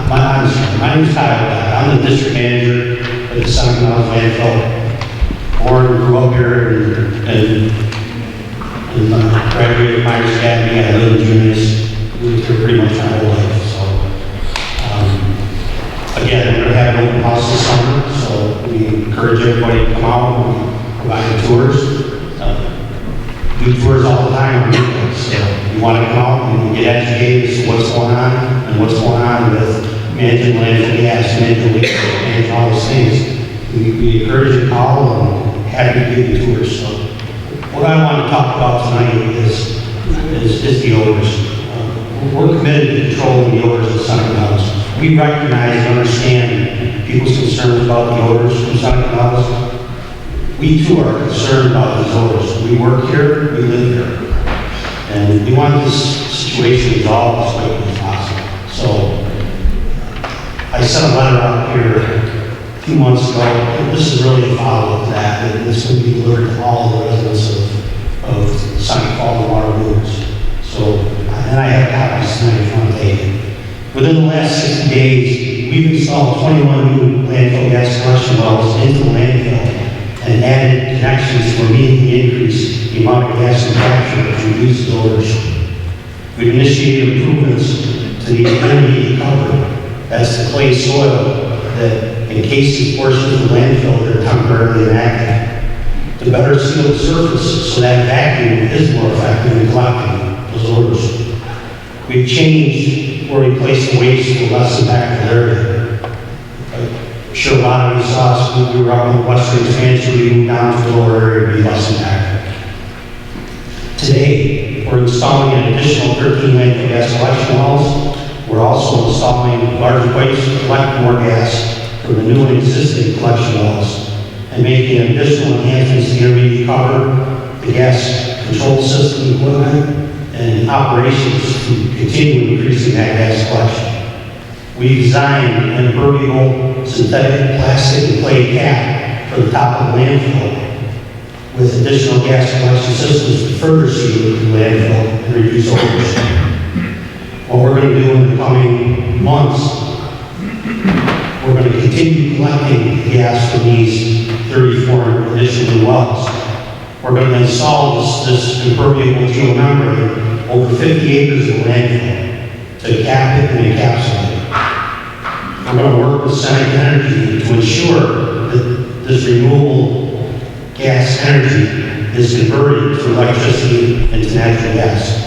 My name's Kyle. I'm the district manager at the Seneca Falls Landfill. Born and grew up here and graduated Myers Academy. I lived in Junius. Lived here pretty much my whole life. So, again, we're going to have an open house this summer, so we encourage everybody to come out and provide tours. We do tours all the time on weekends. So you want to come out and get educated as to what's going on and what's going on with managing landfill gas, managing leachate, managing all those things. We encourage you to call and happy to give you tours. So what I want to talk about tonight is the odors. We're committed to controlling the odors of Seneca Falls. We recognize and understand people's concerns about the odors from Seneca Falls. We too are concerned about these odors. We work here, we live here. And we want this situation resolved as quickly as possible. So I sent a letter out here a few months ago. This is really a follow-up to that. It's going to be delivered to all the residents of Seneca Falls water rooms. So, and I have copies tonight if you want to take it. Within the last 60 days, we've installed 21 new landfill gas collection wells into the landfill and added connections to immediately increase the amount of gas and capture to reduce the odors. We've initiated improvements to the intermediate cover. That's the clay soil that encases portions of the landfill that are temporarily inactive, to better seal the surface so that vacuum is more effective in collecting those odors. We've changed where we place the waste to a less impactful area. I'm sure a lot of you saw us when we were up in the western expansion, we moved down to the lower area to be less impactful. Today, we're installing an additional 13 landfill gas collection wells. We're also installing large pipes to collect more gas from the new and existing collection wells and making additional enhancements to the intermediate cover, the gas control system equipment, and operations to continue increasing that gas collection. We designed an impermeable synthetic plastic and clay cap for the top of the landfill with additional gas collection systems to further seal the landfill and reduce odors. What we're going to do in the coming months, we're going to continue collecting gas from these 34 additional wells. We're going to install this impermeable geomembrane over 50 acres of landfill to cap it and encapsulate it. We're going to work with Seneca Energy to ensure that this renewable gas energy is converted from electricity into natural gas.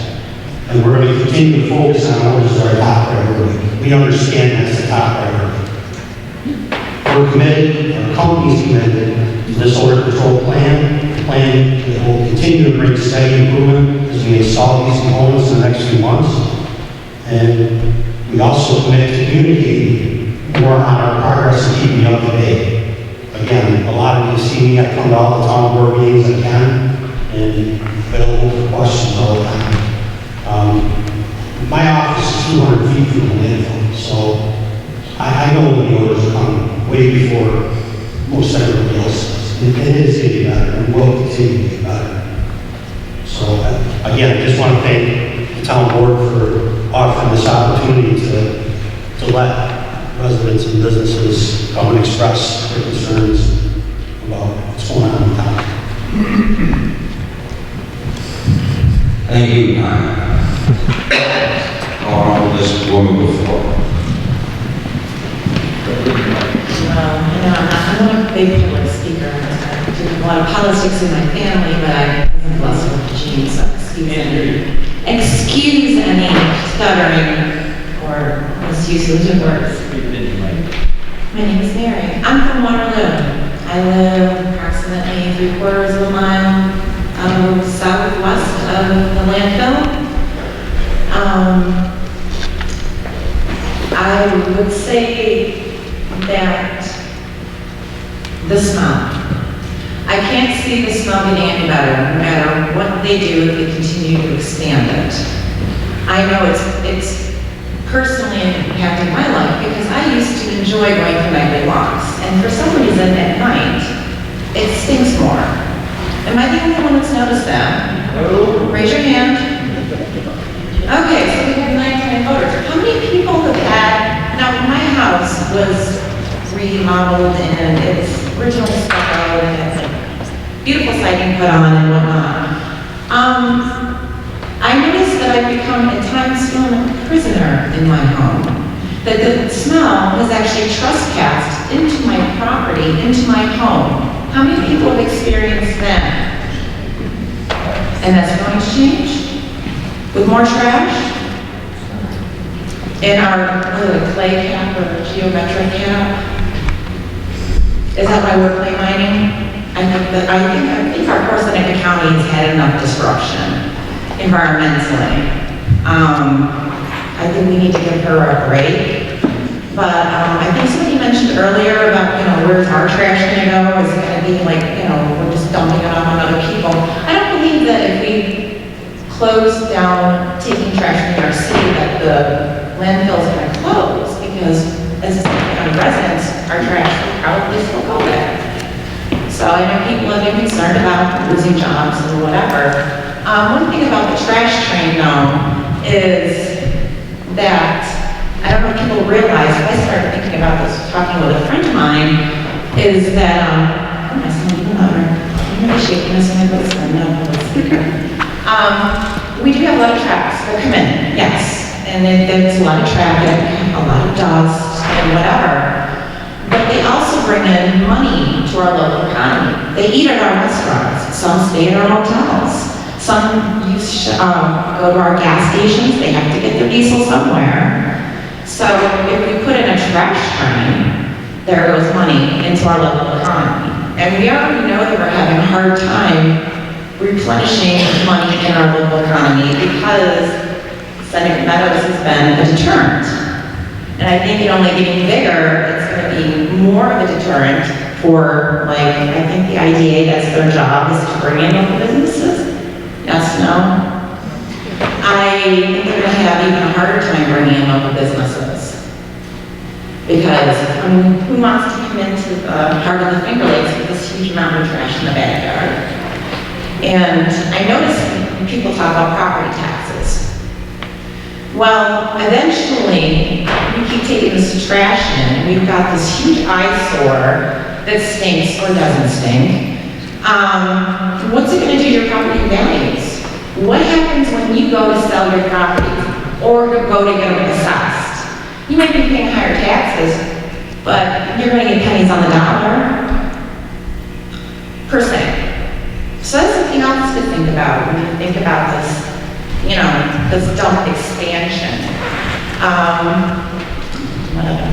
And we're going to continue to focus on what is our top priority. We understand that's the top priority. We're committed, our company's committed to this odor control plan that will continue to bring steady improvement as we install these components in the next few months. And we also commit to communicating more on our progress and keeping you up to date. Again, a lot of you see me, I come to all the town board meetings I can, and available for questions all the time. My office is 200 feet from the landfill, so I know when the orders are coming, way before most everybody else does. It is getting better, and will continue to get better. So, again, I just want to thank the town board for offering this opportunity to let residents and businesses come and express their concerns about what's going on in town. Thank you, I'll this woman before. I'm not a big public speaker. I do a lot of politics in my family, but I'm blessed with genes, so excuse any stuttering or misuse of words. My name is Mary. I'm from Waterloo. I live approximately 3/4 of a mile southwest of the landfill. I would say that the smell. I can't see the smell getting any better, no matter what they do if they continue to expand it. I know it's personally impacted my life because I used to enjoy going for nightly walks, and for some reason at night, it stinks more. Am I the only one that's noticed that? Raise your hand. Okay, so we have 99 voters. How many people have had, now my house was remodeled and it's originally stucco and it's beautiful siding put on and whatnot. I noticed that I've become at times feeling like a prisoner in my home. That the smell has actually trespassed into my property, into my home. How many people have experienced that? And that's going to change? With more trash? In our clay cap or geometric cap? Is that why we're clay mining? I think our poor Seneca County has had enough disruption environmentally. I think we need to give her a break. But I think somebody mentioned earlier about, where's our trash going to go? Is it going to be like, we're just dumping it off on other people? I don't believe that if we close down taking trash from our city that the landfill is going to close, because as residents, our trash will probably still go there. So I know people have been concerned about losing jobs and whatever. One thing about the trash train though is that, I don't know if people realize, if I started thinking about this, talking with a friend of mine, is that, oh, my son, even louder. I'm really shaking this one, but it's we do have a lot of trucks that come in, yes, and there's a lot of traffic, a lot of dust, and whatever. But they also bring in money to our local economy. They eat at our restaurants. Some stay at our hotels. Some go to our gas stations. They have to get their diesel somewhere. So if we put in a trash train, there goes money into our local economy. And we already know that we're having a hard time replenishing money in our local economy because Seneca Meadows has been a deterrent. And I think it only getting bigger, it's going to be more of a deterrent for, I think the IDA, that's their job, is to bring in local businesses. Yes, no? I think they're going to have even a harder time bringing in local businesses. Because, who wants to come into the heart of the Finger Lakes with this huge amount of trash in the backyard? And I noticed when people talk about property taxes. Well, eventually, we keep taking this trash in, and we've got this huge eyesore that stinks or doesn't stink. What's it going to do to your property values? What happens when you go to sell your property or go to get them assessed? You might be paying higher taxes, but you're going to get pennies on the dollar per se. So that's something else to think about when you think about this, you know, this dump expansion. What other?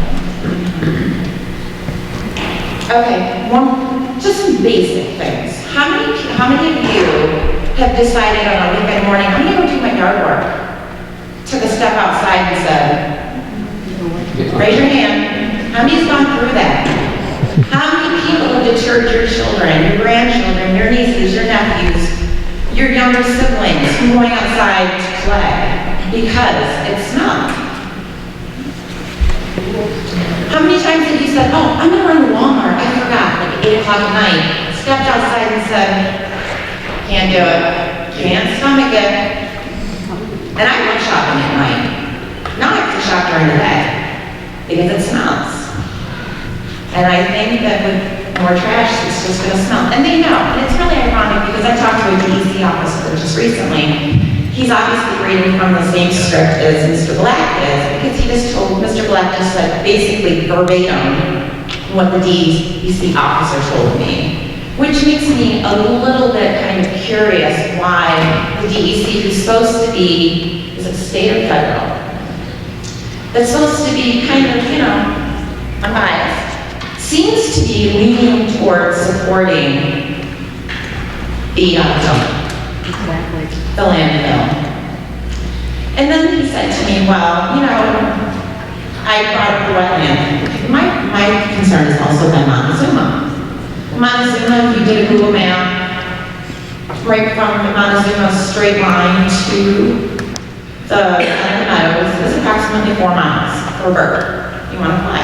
Okay, just some basic things. How many of you have decided on a weekend morning, I'm gonna go do my yard work? Took a step outside and said, raise your hand. How many's gone through that? How many people have deterred your children, your grandchildren, your nieces, your nephews, your younger siblings from going outside to play because it smelled? How many times have you said, oh, I'm gonna run to Walmart, I forgot, like 8 o'clock at night, stepped outside and said, can't do it, can't stomach it. And I love shopping at night. Now I have to shop during the day because it smells. And I think that with more trash, it's just gonna smell. And they know, and it's really ironic because I talked to a DEC officer just recently. He's obviously reading from the same script as Mr. Black is, because he just told, Mr. Black just said basically verbatim what the DEC officer told me, which makes me a little bit kind of curious why the DEC, who's supposed to be, is it state or federal? That's supposed to be kind of, you know, unbiased, seems to be leaning towards supporting the the landfill. And then he said to me, well, you know, I brought up the wetland. My concern is also been Montezuma. Montezuma, if you did a Google map, right from Montezuma straight line to the meadows is approximately 4 miles per bird. You want to fly.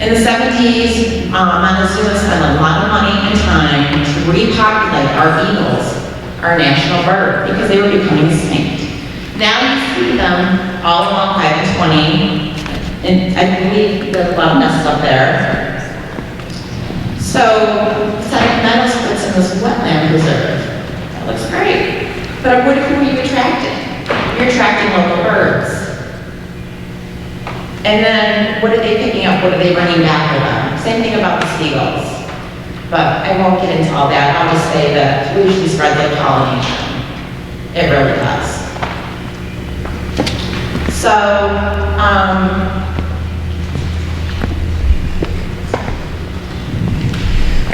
In the 70s, Montezuma spent a lot of money and time to repopulate our eagles, our national bird, because they were becoming extinct. Now you see them all along 5 and 20, and I believe there's a lot of nests up there. So, Seneca Meadows puts in this wetland reserve. That looks great. But who are you attracting? You're attracting local birds. And then, what are they picking up? What are they bringing back with them? Same thing about the seagulls. But I won't get into all that. I'll just say that pollution spreads like pollination. It really does. So,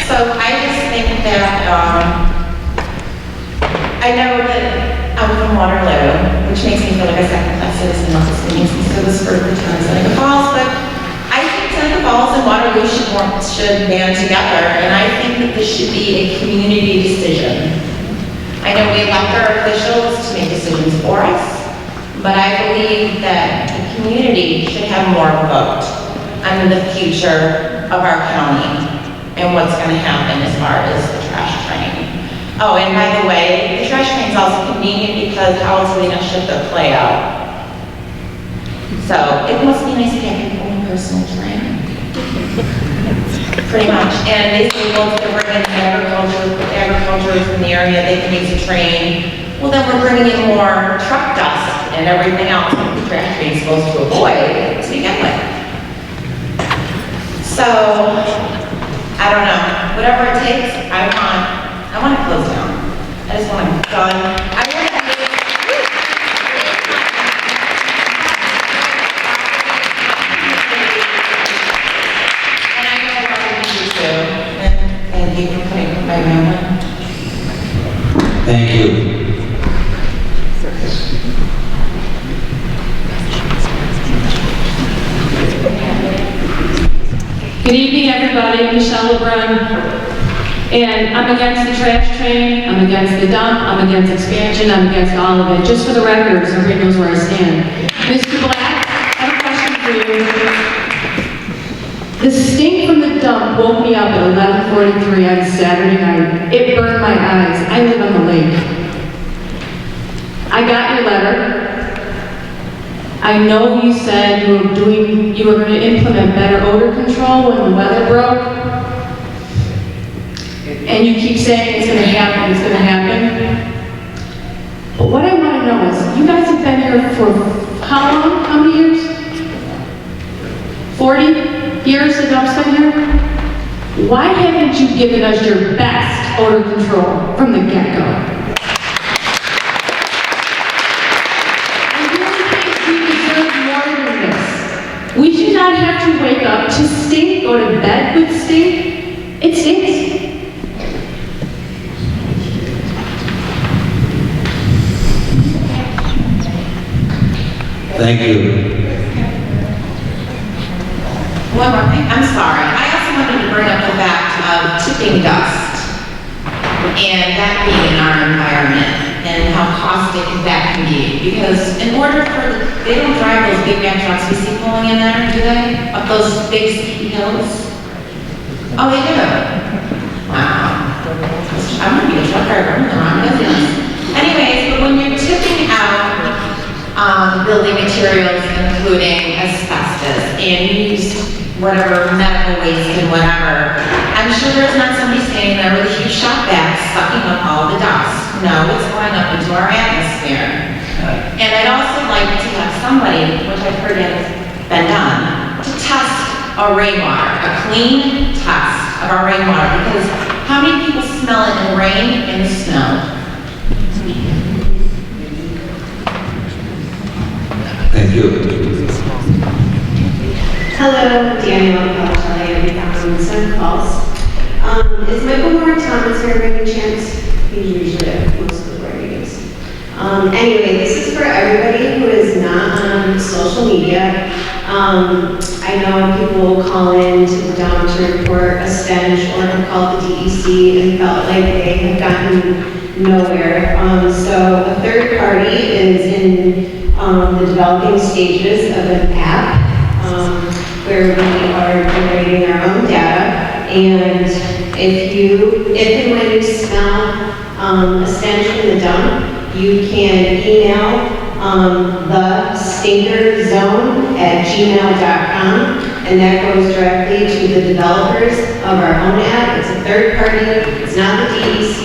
I just think that, I know that I'm from Waterloo, which makes me feel like a second-class citizen, not just makes me feel this for the town of Seneca Falls, but I think Seneca Falls and Waterloo should band together, and I think that this should be a community decision. I know we elect our officials to make decisions for us, but I believe that the community should have more of a vote on the future of our county and what's going to happen as far as the trash train. Oh, and by the way, the trash train is also convenient because how else are they going to ship their clay out? So it must be nice to have your own personal train. Pretty much. And they say, well, if they're bringing agriculture from the area, they can use a train. Well, then we're bringing in more truck dust and everything else that the trash train is supposed to avoid to begin with. So, I don't know. Whatever it takes, I want to close down. I just want to done. I want to and I know a lot of you too. And thank you for putting up my family. Thank you. Good evening, everybody. I'm Michelle LeBrun. And I'm against the trash train, I'm against the dump, I'm against expansion, I'm against all of it. Just for the record, so everybody knows where I stand. Mr. Black, I have a question for you. The stink from the dump woke me up at 11:43 on Saturday night. It burned my eyes. I live on the lake. I got your letter. I know you said you were going to implement better odor control when the weather broke. And you keep saying it's going to happen, it's going to happen. But what I want to know is, you guys have been here for how long? How many years? 40 years the dump's been here? Why haven't you given us your best odor control from the get-go? I really think we deserve more than this. We should not have to wake up to stink, go to bed with stink. It stinks. Thank you. One more thing, I'm sorry. I also wanted to bring up the fact of tipping dust and that being in our environment and how caustic that can be. Because in order for they don't drive those big Mack trucks we see pulling in there, do they? Up those big steep hills? Oh, they do? Wow. I'm gonna be a truck driver, I'm in the wrong business. Anyways, but when you're tipping out building materials, including asbestos, and you use whatever medical waste and whatever, I'm sure there's not somebody standing there with a huge shop vac sucking up all the dust. No, it's going up into our atmosphere. And I'd also like to have somebody, which I've heard has been done, to test our rainwater, a clean test of our rainwater, because how many people smell it in rain and snow? Thank you. Hello, Danielle Pellichelli, I'm from Seneca Falls. Is Michael Moore Thomas here by any chance? He's usually at most of the board meetings. Anyway, this is for everybody who is not on social media. I know people call in to the dump to report a stench or have called the DEC and felt like they have gotten nowhere. So a third party is in the developing stages of an app where we are generating our own data, and if and when you smell a stench from the dump, you can email thestinkerzone@gmail.com, and that goes directly to the developers of our own app. It's a third party, it's not the DEC,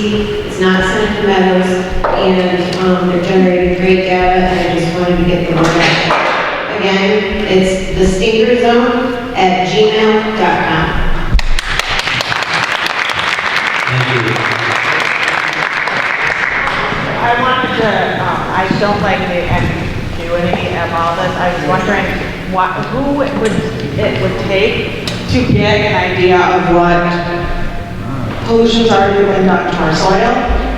it's not Seneca Meadows, and they're generating great data, and I just wanted to get the word out there. Again, it's thestinkerzone@gmail.com. I wanted to, I don't like the ambiguity of all this. I was wondering who it would take to get an idea of what pollution's already been done to our soil.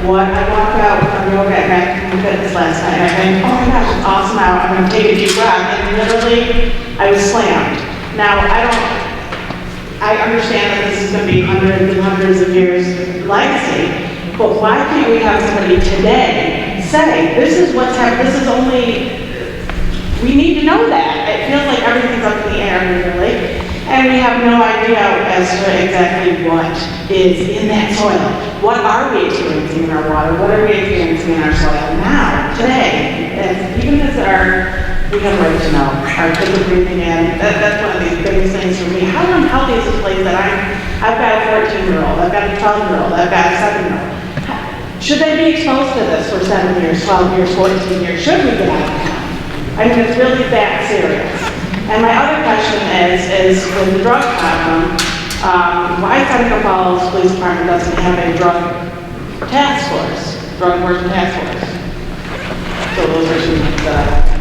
What I walked out from yoga at Mac Fitness last night, I think, oh my gosh, it's awesome out. I'm going to take a deep breath, and literally, I was slammed. Now, I understand that this is going to be hundreds and hundreds of years legacy, but why can't we have somebody today say, this is what's happening, this is only, we need to know that. It feels like everything's up in the air really, and we have no idea as to exactly what is in that soil. What are we experiencing in our water? What are we experiencing in our soil now, today? And even as we have a right to know. Our kids are breathing in. That's one of the biggest things for me. How unhealthy is this place that I've got a 14-year-old, I've got a 12-year-old, I've got a 7-year-old. Should they be exposed to this for 7 years, 12 years, 14 years? Should we get out of town? I mean, it's really that serious. And my other question is with the drug problem, why Seneca Falls Police Department doesn't have a drug task force, drug enforcement task force? So those are two things that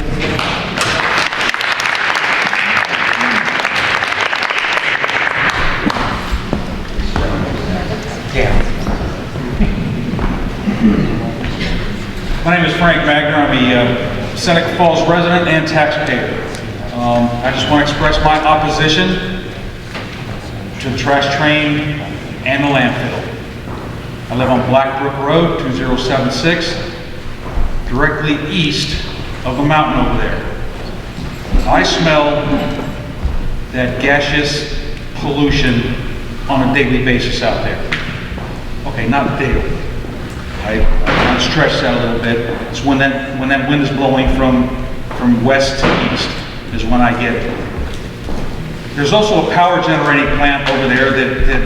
My name is Frank Magner. I'm a Seneca Falls resident and taxpayer. I just want to express my opposition to the trash train and the landfill. I live on Blackbrook Road, 2076, directly east of the mountain over there. I smell that gaseous pollution on a daily basis out there. Okay, not daily. I kind of stretched out a little bit. It's when that wind is blowing from west to east is when I get it. There's also a power generating plant over there that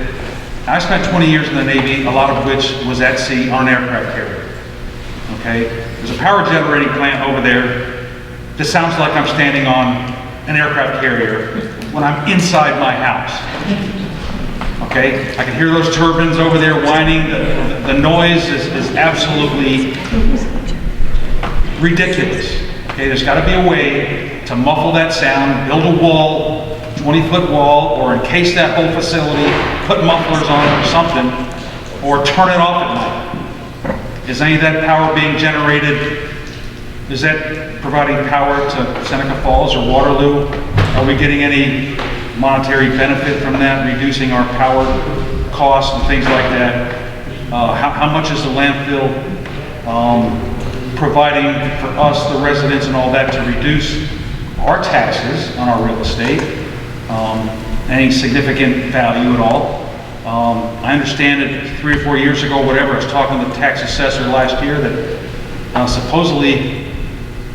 I spent 20 years in the Navy, a lot of which was at sea on an aircraft carrier. Okay? There's a power generating plant over there that sounds like I'm standing on an aircraft carrier when I'm inside my house. Okay? I can hear those turbines over there whining. The noise is absolutely ridiculous. Okay, there's got to be a way to muffle that sound, build a wall, 20-foot wall, or encase that whole facility, put mufflers on it or something, or turn it off at night. Is any of that power being generated? Is that providing power to Seneca Falls or Waterloo? Are we getting any monetary benefit from that, reducing our power costs and things like that? How much is the landfill providing for us, the residents and all that, to reduce our taxes on our real estate? Any significant value at all? I understand that 3 or 4 years ago, whatever, I was talking to the tax assessor last year that supposedly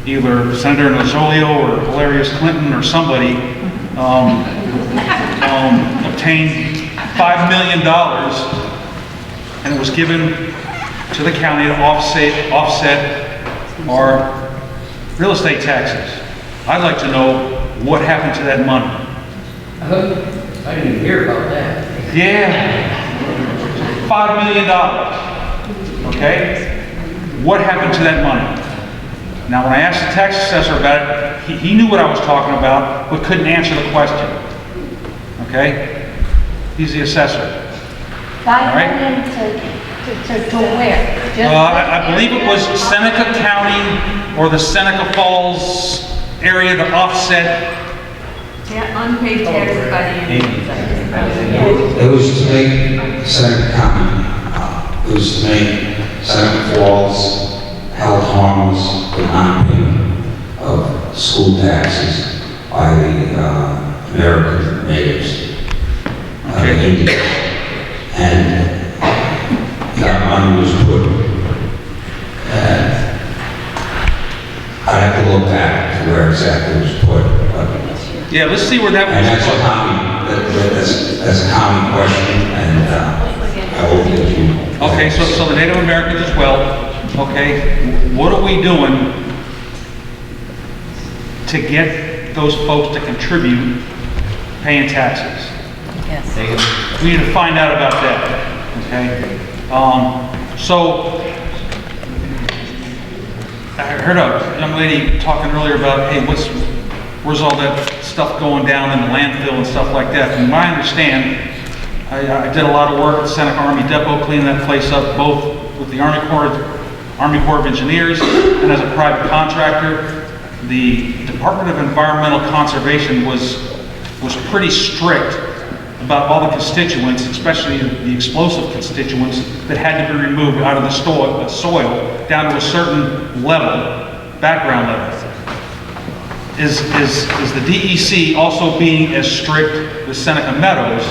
either Senator Nozzolio or Hilarious Clinton or somebody obtained $5 million, and it was given to the county to offset our real estate taxes. I'd like to know what happened to that money. I didn't even hear about that. Yeah, $5 million. Okay, what happened to that money? Now, when I asked the tax assessor about it, he knew what I was talking about, but couldn't answer the question. Okay, he's the assessor. $5 million to where? I believe it was Seneca County or the Seneca Falls area to offset. Unpaid taxes by the Indians. It was to make Seneca County, it was to make Seneca Falls held harmless for non-payment of school taxes by the American natives, the Indians. And that money was put, I'd have to look back to where exactly it was put. Yeah, let's see where that was. And that's a common, that's a common question, and I hope that you... Okay, so the Native Americans as well. Okay, what are we doing to get those folks to contribute paying taxes? Yes. We need to find out about that. Okay, so I heard a young lady talking earlier about, hey, where's all that stuff going down in the landfill and stuff like that? From what I understand, I did a lot of work at Seneca Army Depot, cleaning that place up, both with the Army Corps of Engineers and as a private contractor. The Department of Environmental Conservation was pretty strict about all the constituents, especially the explosive constituents, that had to be removed out of the soil down to a certain level, background level. Is the DEC also being as strict with Seneca Meadows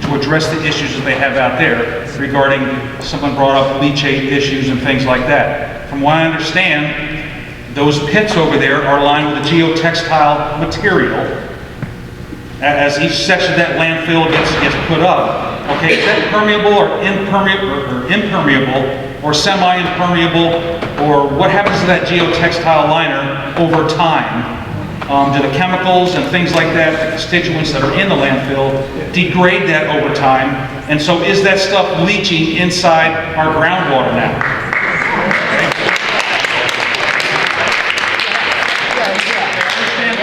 to address the issues that they have out there regarding, someone brought up leachate issues and things like that? From what I understand, those pits over there are lined with a geotextile material as each section of that landfill gets put up. Okay, is that permeable or impermeable or semi-impermeable, or what happens to that geotextile liner over time? Do the chemicals and things like that, the constituents that are in the landfill, degrade that over time? And so is that stuff leaching inside our groundwater now?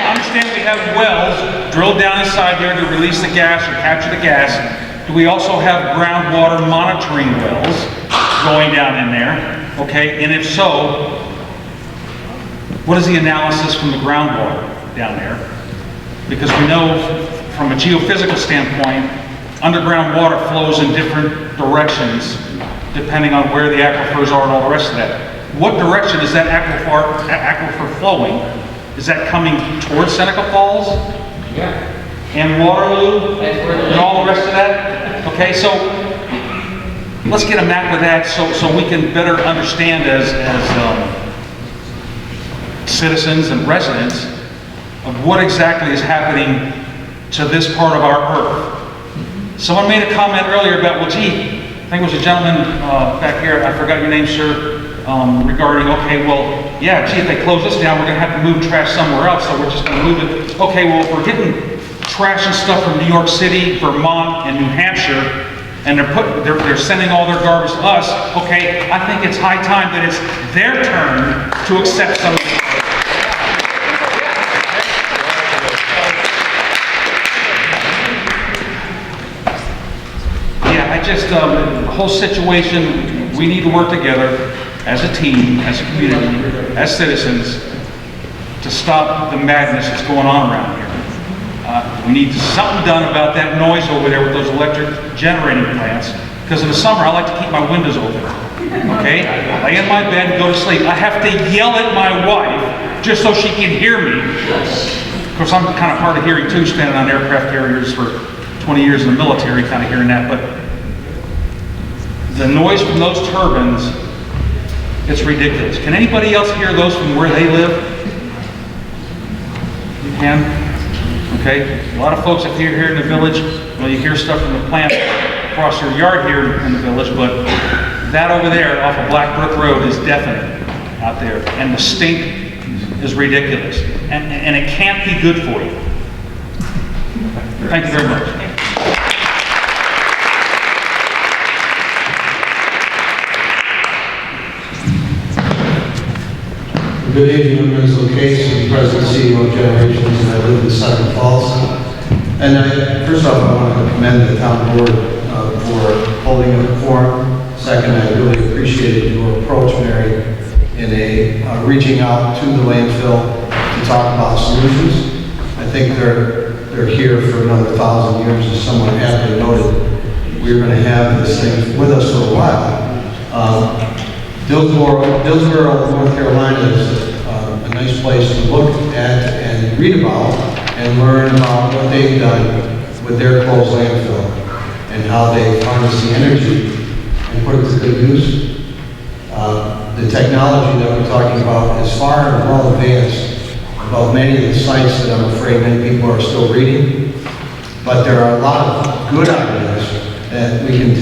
I understand we have wells drilled down inside there to release the gas or capture the gas. Do we also have groundwater monitoring wells going down in there? Okay, and if so, what is the analysis from the groundwater down there? Because we know from a geophysical standpoint, underground water flows in different directions depending on where the aquifers are and all the rest of that. What direction is that aquifer flowing? Is that coming towards Seneca Falls? Yeah. And Waterloo? And all the rest of that? Okay, so let's get a map of that so we can better understand as citizens and residents of what exactly is happening to this part of our earth. Someone made a comment earlier about, well, gee, I think it was a gentleman back here, I forgot your name, sir, regarding, okay, well, yeah, gee, if they close this down, we're going to have to move trash somewhere else, so we're just going to move it. Okay, well, if we're getting trash and stuff from New York City, Vermont, and New Hampshire, and they're sending all their garbage to us. Okay, I think it's high time that it's their turn to accept some of it. Yeah, I just, the whole situation, we need to work together as a team, as a community, as citizens, to stop the madness that's going on around here. We need something done about that noise over there with those electric generating plants, because in the summer I like to keep my windows open, okay? I lay in my bed and go to sleep. I have to yell at my wife just so she can hear me. Of course, I'm kind of hard of hearing too, standing on aircraft carriers for 20 years in the military, kind of hearing that, but the noise from those turbines, it's ridiculous. Can anybody else hear those from where they live? You can? Okay, a lot of folks, if you're here in the village, well, you hear stuff from the plant across your yard here in the village, but that over there off of Black Brook Road is deafening out there, and the stink is ridiculous, and it can't be good for you. Thank you very much. Good evening, I'm Renzo Case, President and CEO of Generations, and I live in Seneca Falls. And first off, I want to commend the town board for holding a forum. Second, I really appreciated your approach, Mary, in reaching out to the landfill to talk about solutions. I think they're here for another 1,000 years, as someone aptly noted. We're going to have this thing with us for a while. Dillsboro, North Carolina is a nice place to look at and read about and learn about what they've done with their closed landfill and how they harness the energy and put it to good use. The technology that we're talking about is far and well advanced about many of the sites that I'm afraid many people are still reading. But there are a lot of good ideas that we can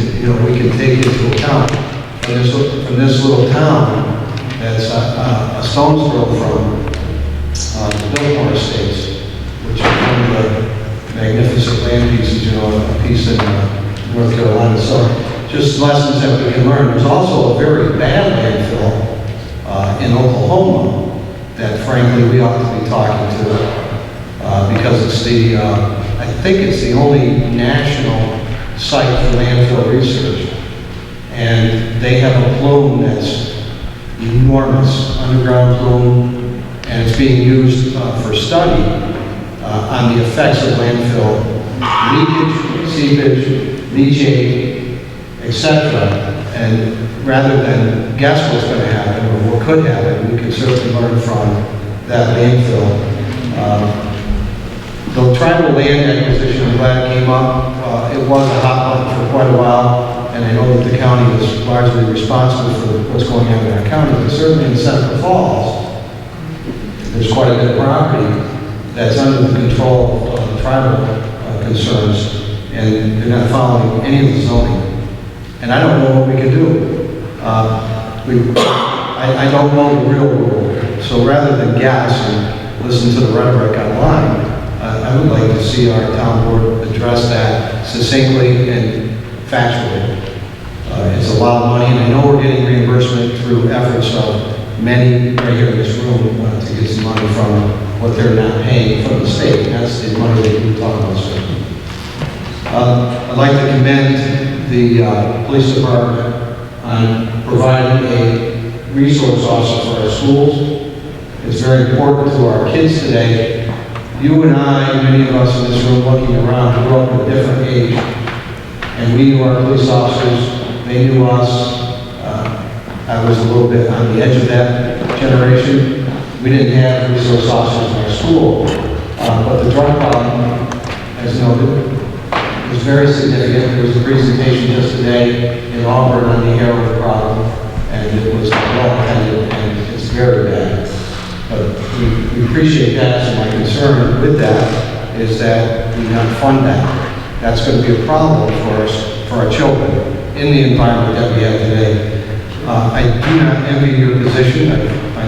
take into account. From this little town that's a stone's throw from the Biltmore Estates, which is one of the magnificent land pieces, a piece in North Carolina. So just lessons that we can learn. There's also a very bad landfill in Oklahoma that frankly we ought to be talking to because it's I think it's the only national site for landfill research. And they have a plume that's enormous, underground plume, and it's being used for study on the effects of landfill leakage, seepage, leachate, etc. And rather than guess what's going to happen or what could happen, we can certainly learn from that landfill. The tribal land acquisition, I'm glad it came up. It was a hot button for quite a while. And I know that the county is largely responsible for what's going on in our county, but certainly in Seneca Falls, there's quite a bit of property that's under the control of tribal concerns, and they're not following any of the zoning. And I don't know what we can do. I don't know the real rule, so rather than guess and listen to the rhetoric online, I would like to see our town board address that succinctly and factually. It's a lot of money, and I know we're getting reimbursement through efforts of many right here in this room to get some money from what they're not paying from the state. That's the money that we talk about. I'd like to commend the police department on providing a resource officer for our schools. It's very important to our kids today. You and I, many of us in this room looking around, grew up at a different age. And we knew our police officers, they knew us. I was a little bit on the edge of that generation. We didn't have resource officers in our school, but the drug problem, as noted, was very significant. There was a presentation just today in Auburn on the heroin problem, and it was well attended, and it's very bad. But we appreciate that, so my concern with that is that we not fund that. That's going to be a problem for us, for our children, in the environment that we have today. I do not envy your position. I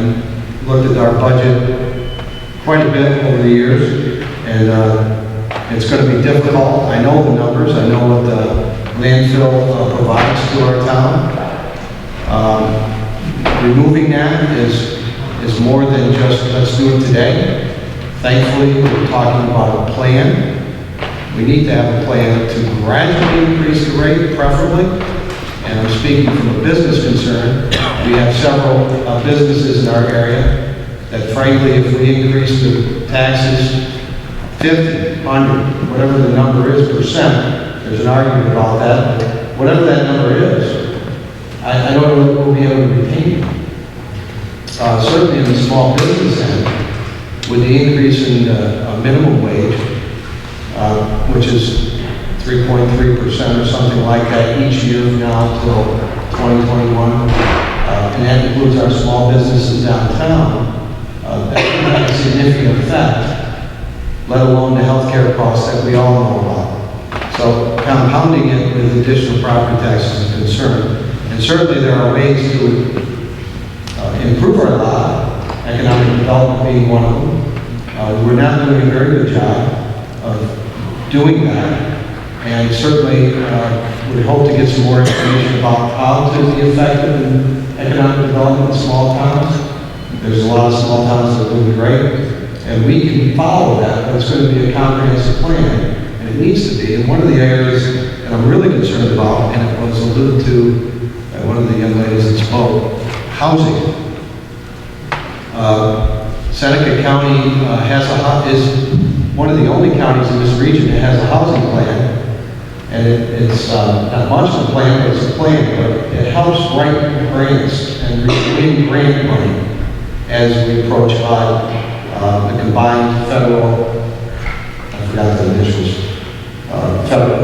looked at our budget quite a bit over the years, and It's going to be difficult. I know the numbers. I know what the landfill provides to our town. Removing that is more than just let's do it today. Thankfully, we're talking about a plan. We need to have a plan to gradually increase the rate, preferably. And I'm speaking from a business concern. We have several businesses in our area that frankly, if we increase the taxes 50, 100, whatever the number is, percent, there's an argument about that, but whatever that number is, I don't know if we'll be able to retain it. Certainly in the small business end, with the increase in minimum wage, which is 3.3% or something like that each year now until 2021, and that includes our small businesses downtown, that's going to have a significant effect, let alone the healthcare costs that we all know about. So compounding it with additional property taxes is a concern. And certainly there are ways to improve our lot, economic development being one of them. We're not doing a very good job of doing that. And certainly we hope to get some more information about how to be effective in economic development in small towns. There's a lot of small towns that are doing great. And we can follow that, but it's going to be a comprehensive plan. And it needs to be. And one of the areas that I'm really concerned about, and it was alluded to by one of the young ladies that spoke, housing. Seneca County is one of the only counties in this region that has a housing plan. And it's not much of a plan, but it's a plan, but it helps write grants and win grant money as we approach the combined federal, I forgot the initials,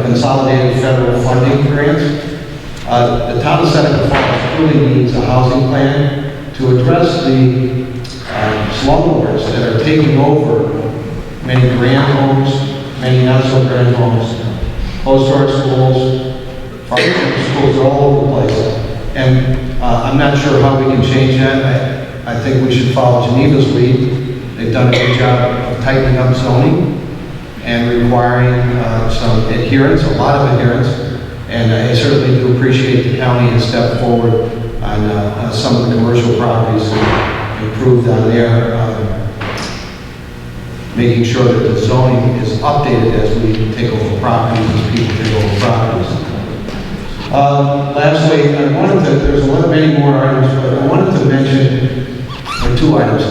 consolidated federal funding grants. The town of Seneca Falls really needs a housing plan to address the slumlords that are taking over many grand homes, many not so grand homes, close to our schools, farming schools are all over the place. And I'm not sure how we can change that. I think we should follow Geneva's lead. They've done a good job of tightening up zoning and requiring some adherence, a lot of adherence. And I certainly do appreciate the county has stepped forward on some of the commercial properties and improved on their making sure that the zoning is updated as we take over properties, as people take over properties. Lastly, there's many more items, but I wanted to mention two items.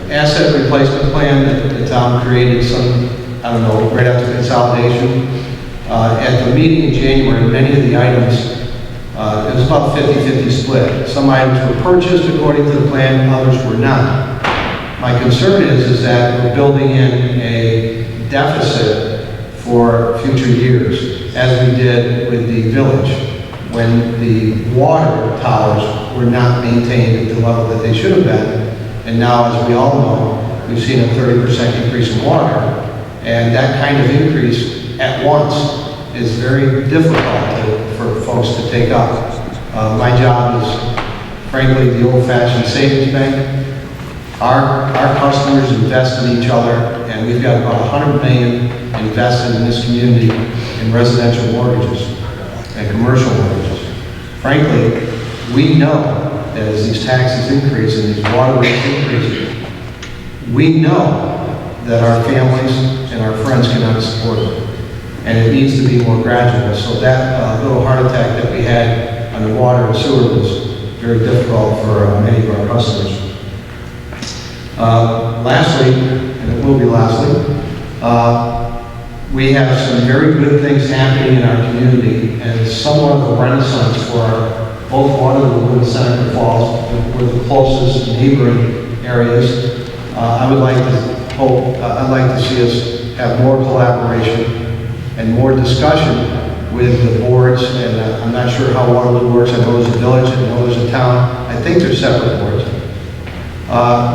Asset replacement plan that the town created right after consolidation. At the meeting in January, many of the items, it was about 50-50 split. Some items were purchased according to the plan, others were not. My concern is that we're building in a deficit for future years, as we did with the village, when the water towers were not maintained at the level that they should have been. And now, as we all know, we've seen a 30% increase in water, and that kind of increase at once is very difficult for folks to take up. My job is, frankly, the old-fashioned savings bank. Our customers invest in each other, and we've got about $100 million invested in this community in residential mortgages and commercial mortgages. Frankly, we know that as these taxes increase and these water rates increase, we know that our families and our friends cannot support it. And it needs to be more gradual. So that little heart attack that we had on the water and sewer was very difficult for many of our customers. Lastly, and it will be lastly, we have some very good things happening in our community, and it's somewhat of a renaissance for both Waterloo and Seneca Falls. We're the closest neighboring areas. I'd like to see us have more collaboration and more discussion with the boards, and I'm not sure how Waterloo works. I know there's a village, I know there's a town. I think they're separate boards.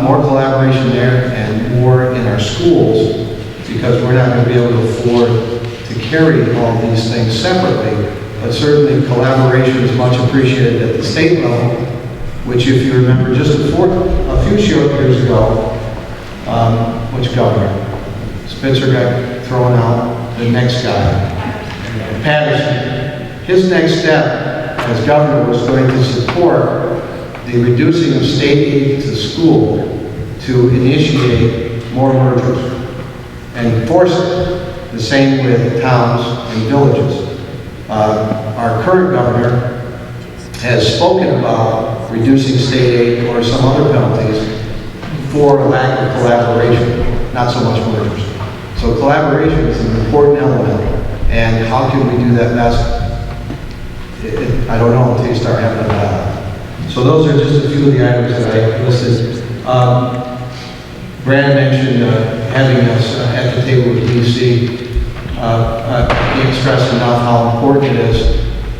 More collaboration there and more in our schools, because we're not going to be able to afford to carry all these things separately, but certainly collaboration is much appreciated at the state level, which, if you remember, just a few short years ago, which governor? Spitzer got thrown out, the next guy, Patterson, his next step as governor was going to support the reducing of state aid to the school to initiate more mergers and force it. The same with towns and villages. Our current governor has spoken about reducing state aid or some other penalties for lack of collaboration, not so much mergers. So collaboration is an important element, and how can we do that best? I don't know until you start having a dialogue. So those are just a few of the items that I listed. Brad mentioned having us at the table with DEC. I can't stress enough how important it is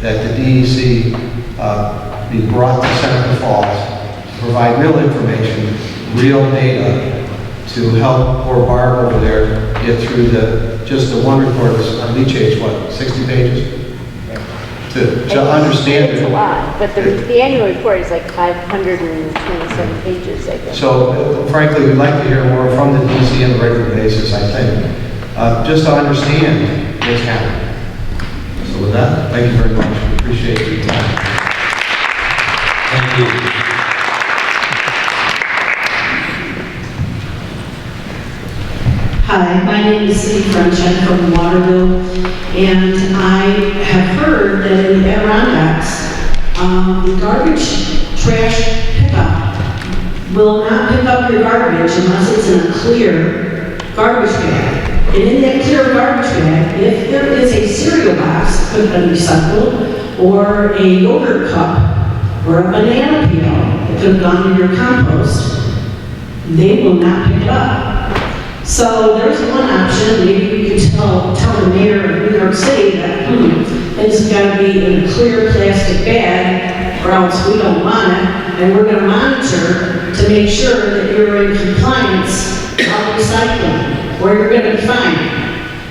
that the DEC be brought to Seneca Falls to provide real information, real data to help poor Barb over there get through just the one report on Leachate, what, 60 pages? To understand It's it. a lot, but the annual report is like 527 pages, I think. So frankly, we'd like to hear more from the DC on a regular basis, I think, just to understand what's happening. So with that, thank you very much. We appreciate your time. Thank you. Hi, my name is Cindy French. I'm from Waterville, and I have heard that in the Adirondacks, the garbage trash pickup will not pick up your garbage unless it's in a clear garbage bag. And in that clear garbage bag, if there is a cereal box that could have been recycled, or a yogurt cup, or a banana peel that could have gone to your compost, they will not pick it up. So there's one option. Maybe we could tell the mayor of New York City that it's got to be in a clear plastic bag, or else we don't want it, and we're going to monitor to make sure that you're in compliance of recycling, or you're going to be fined.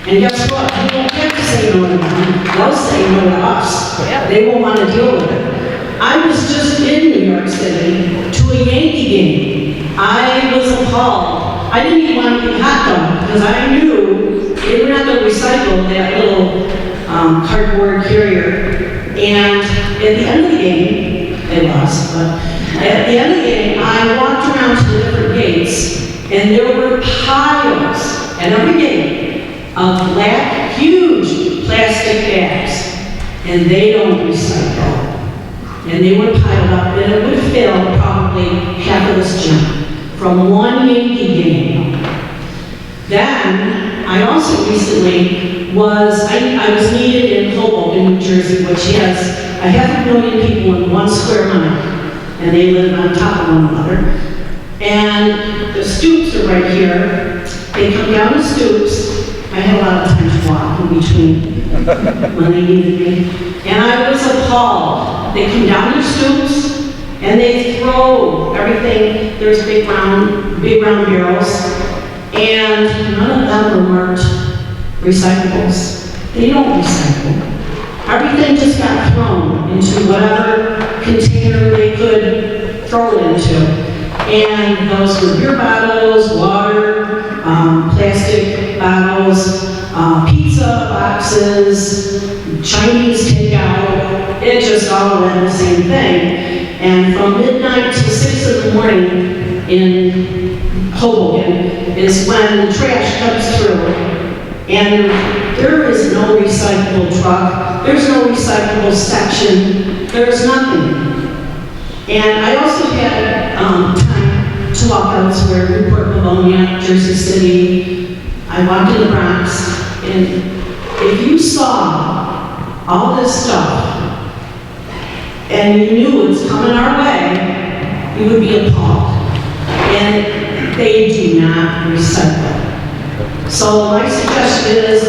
And guess what? You don't have to say no to them. They'll say no to us. They won't want to deal with it. I was just in New York City to a Yankee game. I was appalled. I didn't even want to eat hot dog because I knew they were not going to recycle that little cardboard carrier. And at the end of the game, they lost, but at the end of the game, I walked around to the different gates, and there were piles at every gate of black, huge plastic bags, and they don't recycle. And they were piled up, and it would fill probably half of this gym from one Yankee game. Then, I also recently I was needed in Hoboken, New Jersey, which has 500,000 people in 1 square mile, and they live on top of one another. And the stoops are right here. They come down the stoops. I had a lot of time to walk in between when they needed me. And I was appalled. They come down their stoops, and they throw everything. There's big round barrels, and none of them are marked recyclables. They don't recycle. Everything just got thrown into whatever container they could throw it into. And those were beer bottles, water, plastic bottles, pizza boxes, Chinese takeout. It just all went the same thing. And from midnight to 6 in the morning in Hoboken is when the trash comes through. And there is no recyclable truck. There's no recyclable section. There's nothing. And I also had time to walk elsewhere, Newport, Livonia, Jersey City. I walked in the Bronx. And if you saw all this stuff, and you knew it's coming our way, you would be appalled. And they do not recycle. So my suggestion is,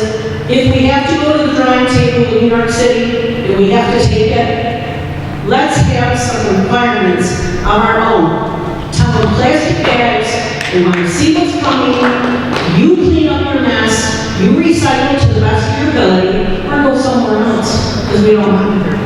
if we have to go to the drawing table in New York City, and we have to take it, let's have some requirements of our own. Tell them plastic bags, and when you see what's coming, you clean up your mess, you recycle to the best of your ability, or go somewhere else, because we don't want to.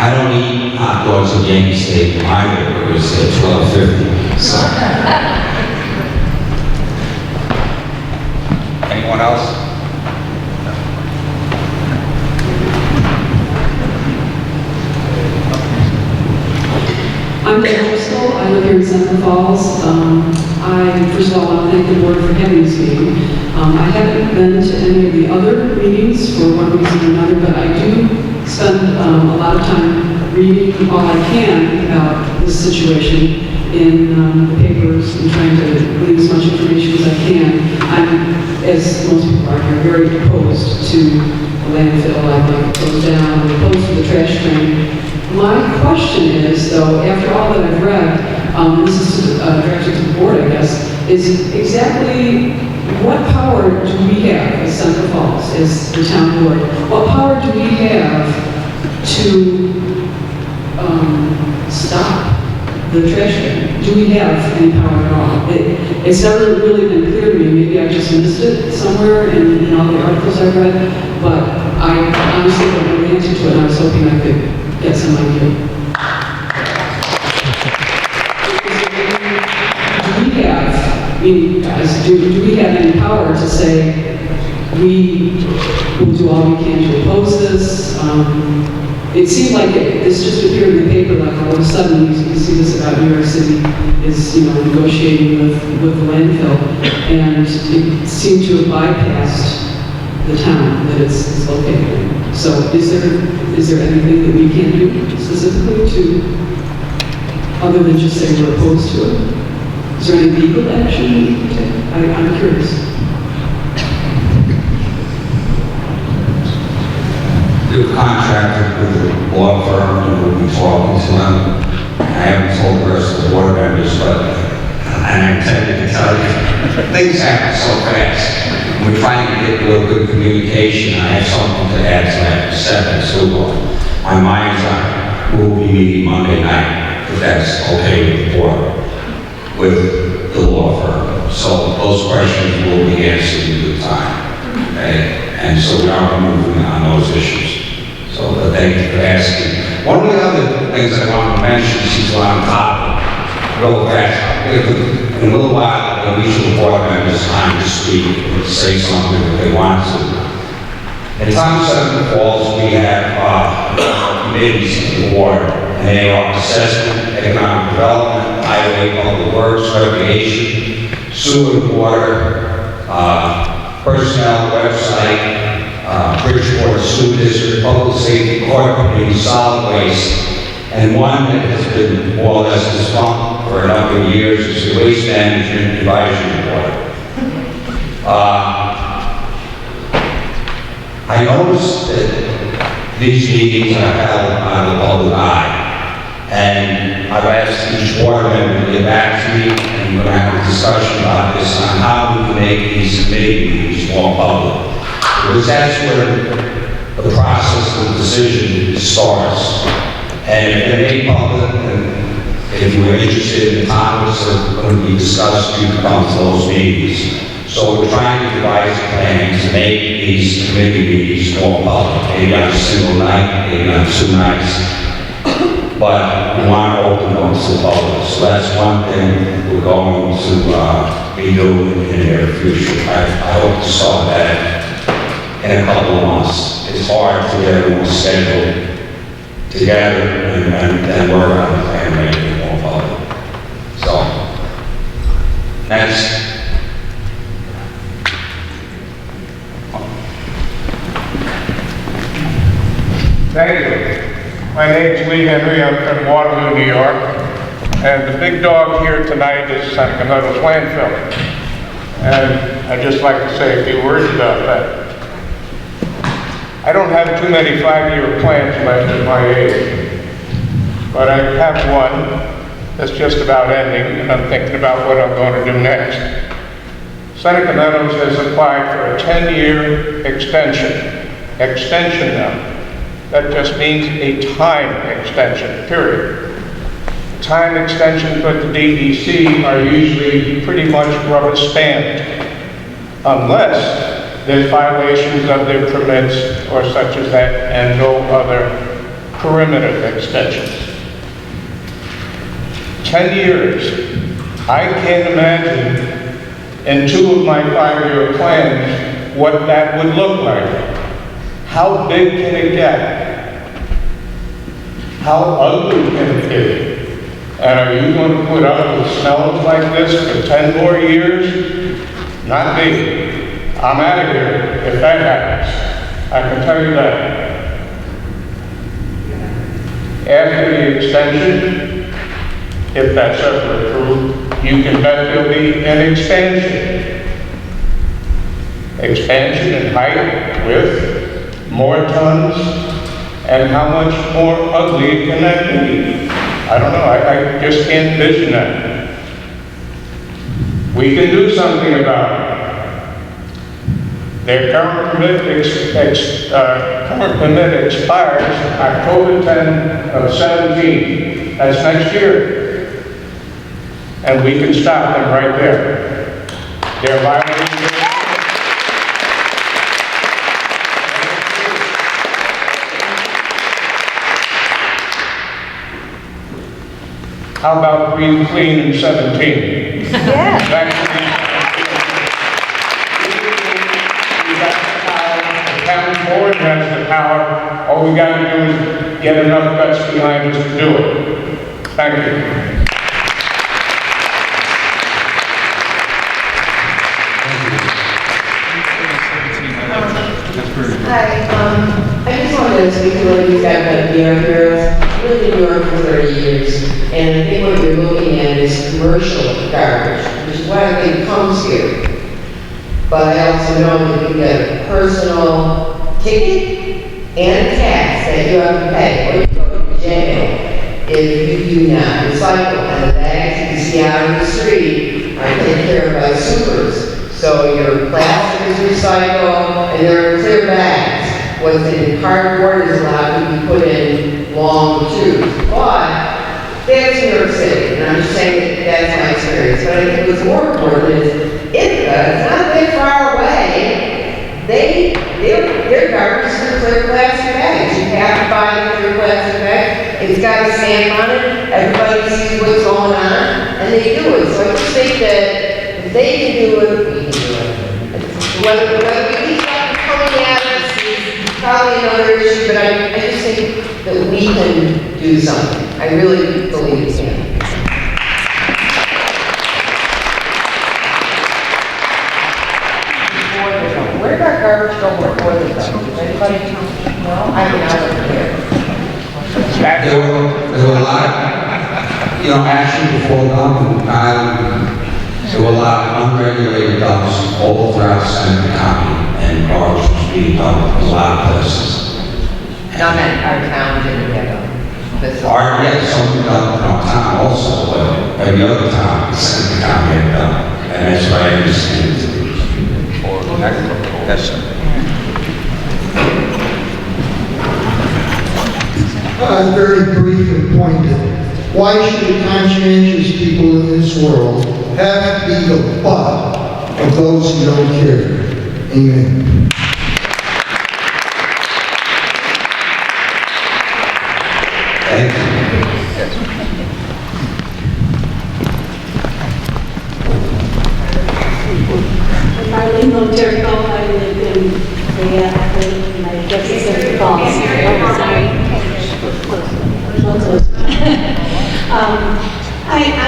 I don't eat hot dogs at Yankee Stadium either, it was at 12:50, so. Anyone else? I'm Jen Bristol. I live here in Seneca Falls. First of all, I want to thank the board for having this meeting. I haven't been to any of the other meetings for one reason or another, but I do spend a lot of time reading all I can about this situation in the papers and trying to glean as much information as I can. I'm, as most people are here, very opposed to the landfill. I'd like to close down, I'm opposed to the trash train. My question is, though, after all that I've read, this is directed to the board, I guess, is exactly what power do we have as Seneca Falls, as the town board? What power do we have to stop the trash can? Do we have any power at all? It's never really been clear to me. Maybe I just missed it somewhere in all the articles I've read, but I honestly don't know the answer to it, and I was hoping I could get some idea. Do we have, I mean, guys, do we have any power to say we will do all we can to oppose this? It seemed like this just appeared in the paper, like all of a sudden you see this about New York City is, negotiating with the landfill, and it seemed to have bypassed the town that it's located in. So is there anything that we can do specifically to, other than just say we're opposed to it? Is there any legal action we can take? I'm curious. We've contracted with the law firm and we'll be talking to them. I haven't told the rest of the board members, but I intend to tell you, things happen so fast. We're trying to get real good communication. I have something to add to that second too. My mind's on, we'll be meeting Monday night, if that's okay with the board, with the law firm. So those questions will be answered in good time, okay? And so we are moving on those issues. So thank you for asking. One of the other things I want to mention, since we're on top of real fast, in a little while, I'll each of the board members time to speak and say something if they want to. In town of Seneca Falls, we have committees of the board, and they are assessment, economic development, highway, public works, recreation, sewer and water, personnel, website, Bridgeport Sewer District, Public Safety, Court Committee, Solid Waste, and one that has been more or less defunct for a number of years is the Waste Management Advisory Board. I noticed that these meetings are held on the public eye, and I've asked each board member to get back to me, and we're going to have a discussion about this on how we can make these committee meetings more public. Because that's where the process of the decision starts. And if they're made public, and if you're interested in the topics that are going to be discussed, you can come to those meetings. So we're trying to devise a plan to make these committee meetings more public, maybe on a single night, maybe on 2 nights. But we want to open them to the public. So that's one thing we're going to be doing in the near future. I hope to start that in a couple of months. It's hard to get everyone scheduled together and work on the plan, making it more public. So, next. Thank you. My name is Lee Henry. I'm from Waterloo, New York. And the big dog here tonight is Seneca Meadows Landfill. And I'd just like to say a few words about that. I don't have too many 5-year plans left at my age, but I have one that's just about ending, and I'm thinking about what I'm going to do next. Seneca Meadows has applied for a 10-year extension. Extension now. That just means a time extension, period. Time extensions with the DEC are usually pretty much rubber stamped, unless there's violations of their permits or such as that, and no other perimeter extensions. 10 years. I can't imagine in 2 of my 5-year plans what that would look like. How big can it get? How ugly can it be? And are you going to put up with smells like this for 10 more years? Not me. I'm out of here if that happens. I can tell you that. After the extension, if that's ever approved, you can bet there'll be an expansion. Expansion in height, width, more tons, and how much more ugly can that be? I don't know, I just can't envision that. We can do something about it. Their current permit expires October 10 of 17. That's next year. And we can stop them right there. They're violating. How about Breathe Clean in 17? Yeah. The town board has the power. All we got to do is get enough guts behind us to do it. Thank you. Hi, I just wanted to speak to what you said about New York Heroes. I've lived in New York for 30 years, and I think what you're looking at is commercial garbage, which is why I think it comes here. But I also know that you get a personal ticket and a tax that you have to pay, or you go to jail if you do not recycle. And the bags you see out on the street are taken care of by supers. So your plastic is recycled, and there are clear bags. What's in cardboard is allowed to be put in long tubes. But that's New York City, and I'm just saying that that's my experience. But I think what's more important is it's not that far away. Their garbage is in clear plastic bags. You have to buy a clear plastic bag. It's got a stamp on it. Everybody sees what's going on, and they do it. So I just think that if they can do it, we can do it. Whether we keep coming at us is probably another issue, but I just think that we can do something. I really believe we can. Where did our garbage go before the zone? Does anybody know? I mean, I don't care. There were a lot, actually before dump, there were a lot of unregulated dumps all throughout Seneca County, and garbage was being dumped in a lot of places. None in our town didn't get them. Some were dumped in our town also, but every other town in Seneca County had dumped, and that's what I understand. Yes, sir. Very brief and pointed. Why should the conscientious people in this world have to be the butt of those who don't care? Amen. Thank you. Marlene Monterco, I live in Seneca Falls.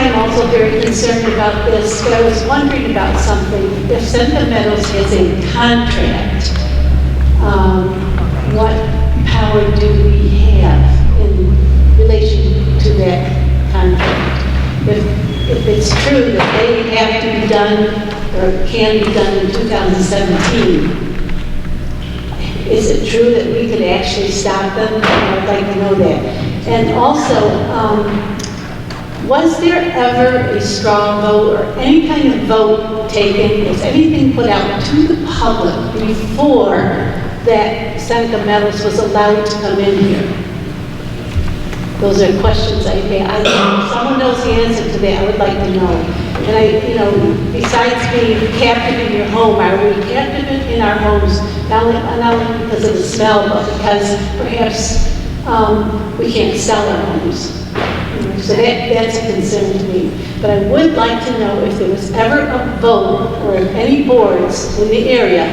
I'm also very concerned about this, but I was wondering about something. If Seneca Meadows has a contract, what power do we have in relation to that contract? If it's true that they have to be done or can be done in 2017, is it true that we could actually stop them? I'd like to know that. And also, was there ever a straw vote or any kind of vote taken? Was anything put out to the public before that Seneca Meadows was allowed to come in here? Those are questions I have. If someone knows the answer to that, I would like to know. And besides being captive in your home, are we captive in our homes, not only because of the smell, but because perhaps we can't sell our homes. So that's a concern to me. But I would like to know if there was ever a vote or any boards in the area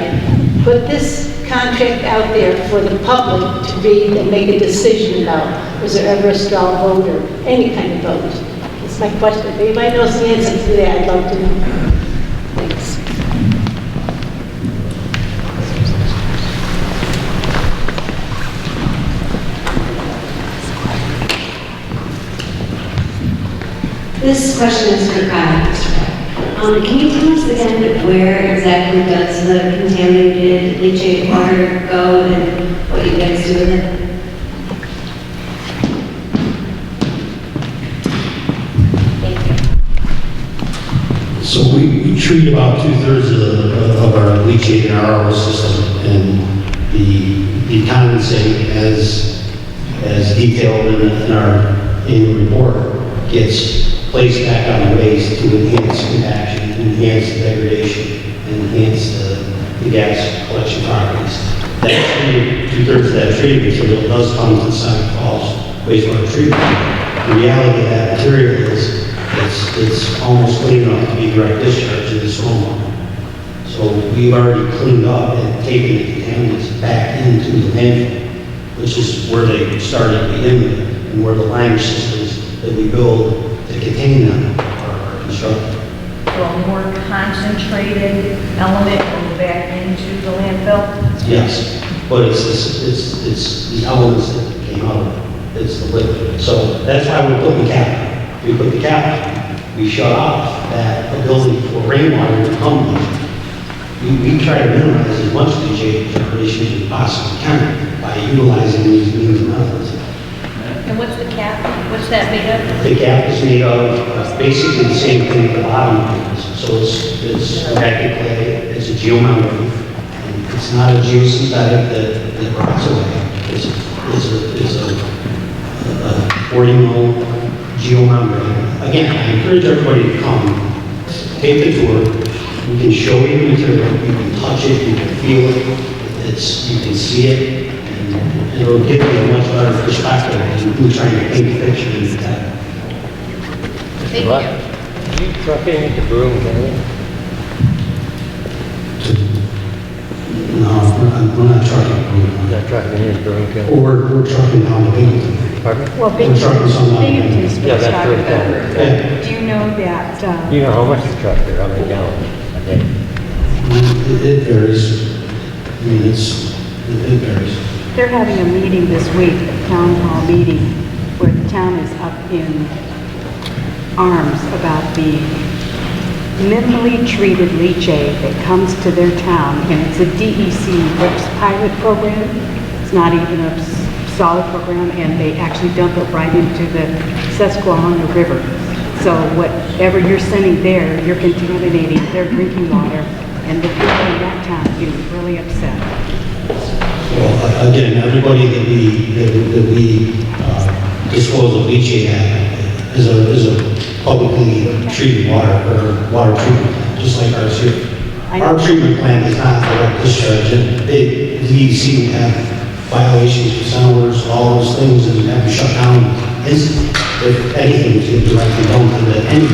put this contract out there for the public to read and make a decision about. Was there ever a straw vote or any kind of vote? That's my question. If anybody knows the answer to that, I'd love to know. Thanks. This question is for Kyle. Can you tell us again where exactly does the contaminated leachate water go and what you guys do with it? So we treat about 2/3 of our leachate in our RO system, and the condensate, as detailed in our annual report, gets placed back on the waste to enhance compaction, enhance the degradation, and enhance the gas collection properties. That's treated, 2/3 of that treated material does come to the Seneca Falls wastewater treatment. The reality of that material is it's almost clean enough to be direct discharge in this home. So we've already cleaned up and taken the contaminants back into the landfill, which is where they started to begin with, and where the liner systems that we build to contain them are constructed. So a more concentrated element goes back into the landfill? Yes, but it's the elements that came out of it. It's the liquid. So that's why we put the cap. We put the cap on. We shut off that ability for rainwater to come in. We try to minimize as much leachate generation as we possibly can by utilizing these means and methods. And what's the cap? What's that made of? The cap is made of basically the same thing at the bottom is. So it's compacted clay, it's a geomembrane, and it's not a geosynthetic that rots away. It's a 40 mil geomembrane. Again, I encourage everybody to come, take the tour. We can show you the material, you can touch it, you can feel it, you can see it, and it'll give you a much better perspective than trying to paint a picture in the time. Thank you. Are you trucking to Broome County? No, we're not trucking. Not trucking in Broome County? We're trucking down to Binghamton. Pardon? Well, We're trucking some down to Binghamton's Binghamton. Yeah, been that's started true. though. Do you know that, You know how much you truck there, how many gallons a day? It varies. I mean, it varies. they're having a meeting this week, a town hall meeting, where the town is up in arms about the minimally treated leachate that comes to their town, and it's a DEC RIPS pilot program. It's not even a solid program, and they actually dump it right into the Susquehanna River. So whatever you're sending there, you're contaminating their drinking water, and the people in that town are getting really upset. Well, again, everybody that we dispose of leachate at is a publicly treated water treatment plant, just like ours here. Our treatment plant is not direct discharge. The DEC would have violations, consent orders, all those things, and have to shut down instantly if anything was directly done to the end.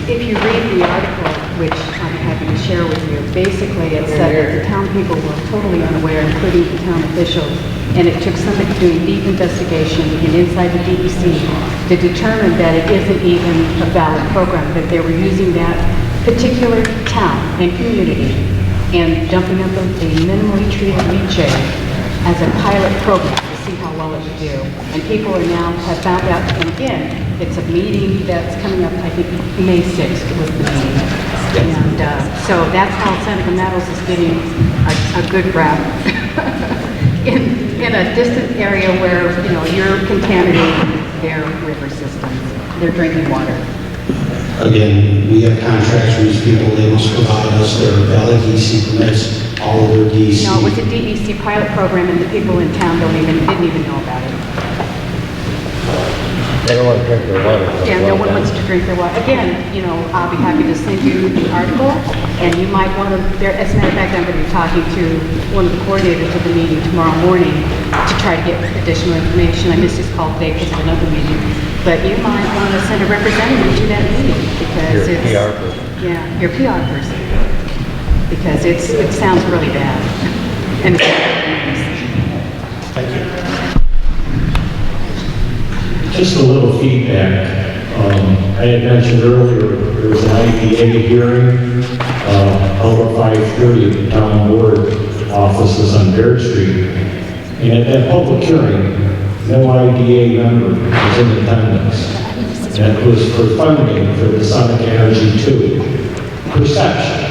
If you read the article, which I'm happy to share with you, basically it said that the town people were totally unaware, including the town officials, and it took somebody doing deep investigation and inside the DEC to determine that it isn't even a valid program, that they were using that particular town and community and dumping up a minimally treated leachate as a pilot program to see how well it would do. And people are now have found out, and again, it's a meeting that's coming up, I think May 6th was the meeting. And so that's how Seneca Metals is getting a good rap in a distant area where, you know, you're contaminating their river systems, their drinking water. Again, we have contracts with these people, they must provide us their valid DEC permits, all of their DEC. No, it was a DEC pilot program, and the people in town didn't even know about it. They don't want to drink their water. Yeah, no one wants to drink their water. Again, you know, I'll be happy to send you the article, And you might want to, as a matter of fact, I'm going to be talking to one of the coordinators of the meeting tomorrow morning to try to get additional information. I missed his call today because of another meeting. But you might want to send a representative to that meeting because Your it's... PR person. Yeah, your PR person. Because it sounds really bad. And Thank you. Just a little feedback. I had mentioned earlier, there was an IDA hearing over 5:30 at the town board offices on Bear Street. And at that public hearing, no IDA member was in attendance. And it was for funding for the Seneca Energy 2. Perception.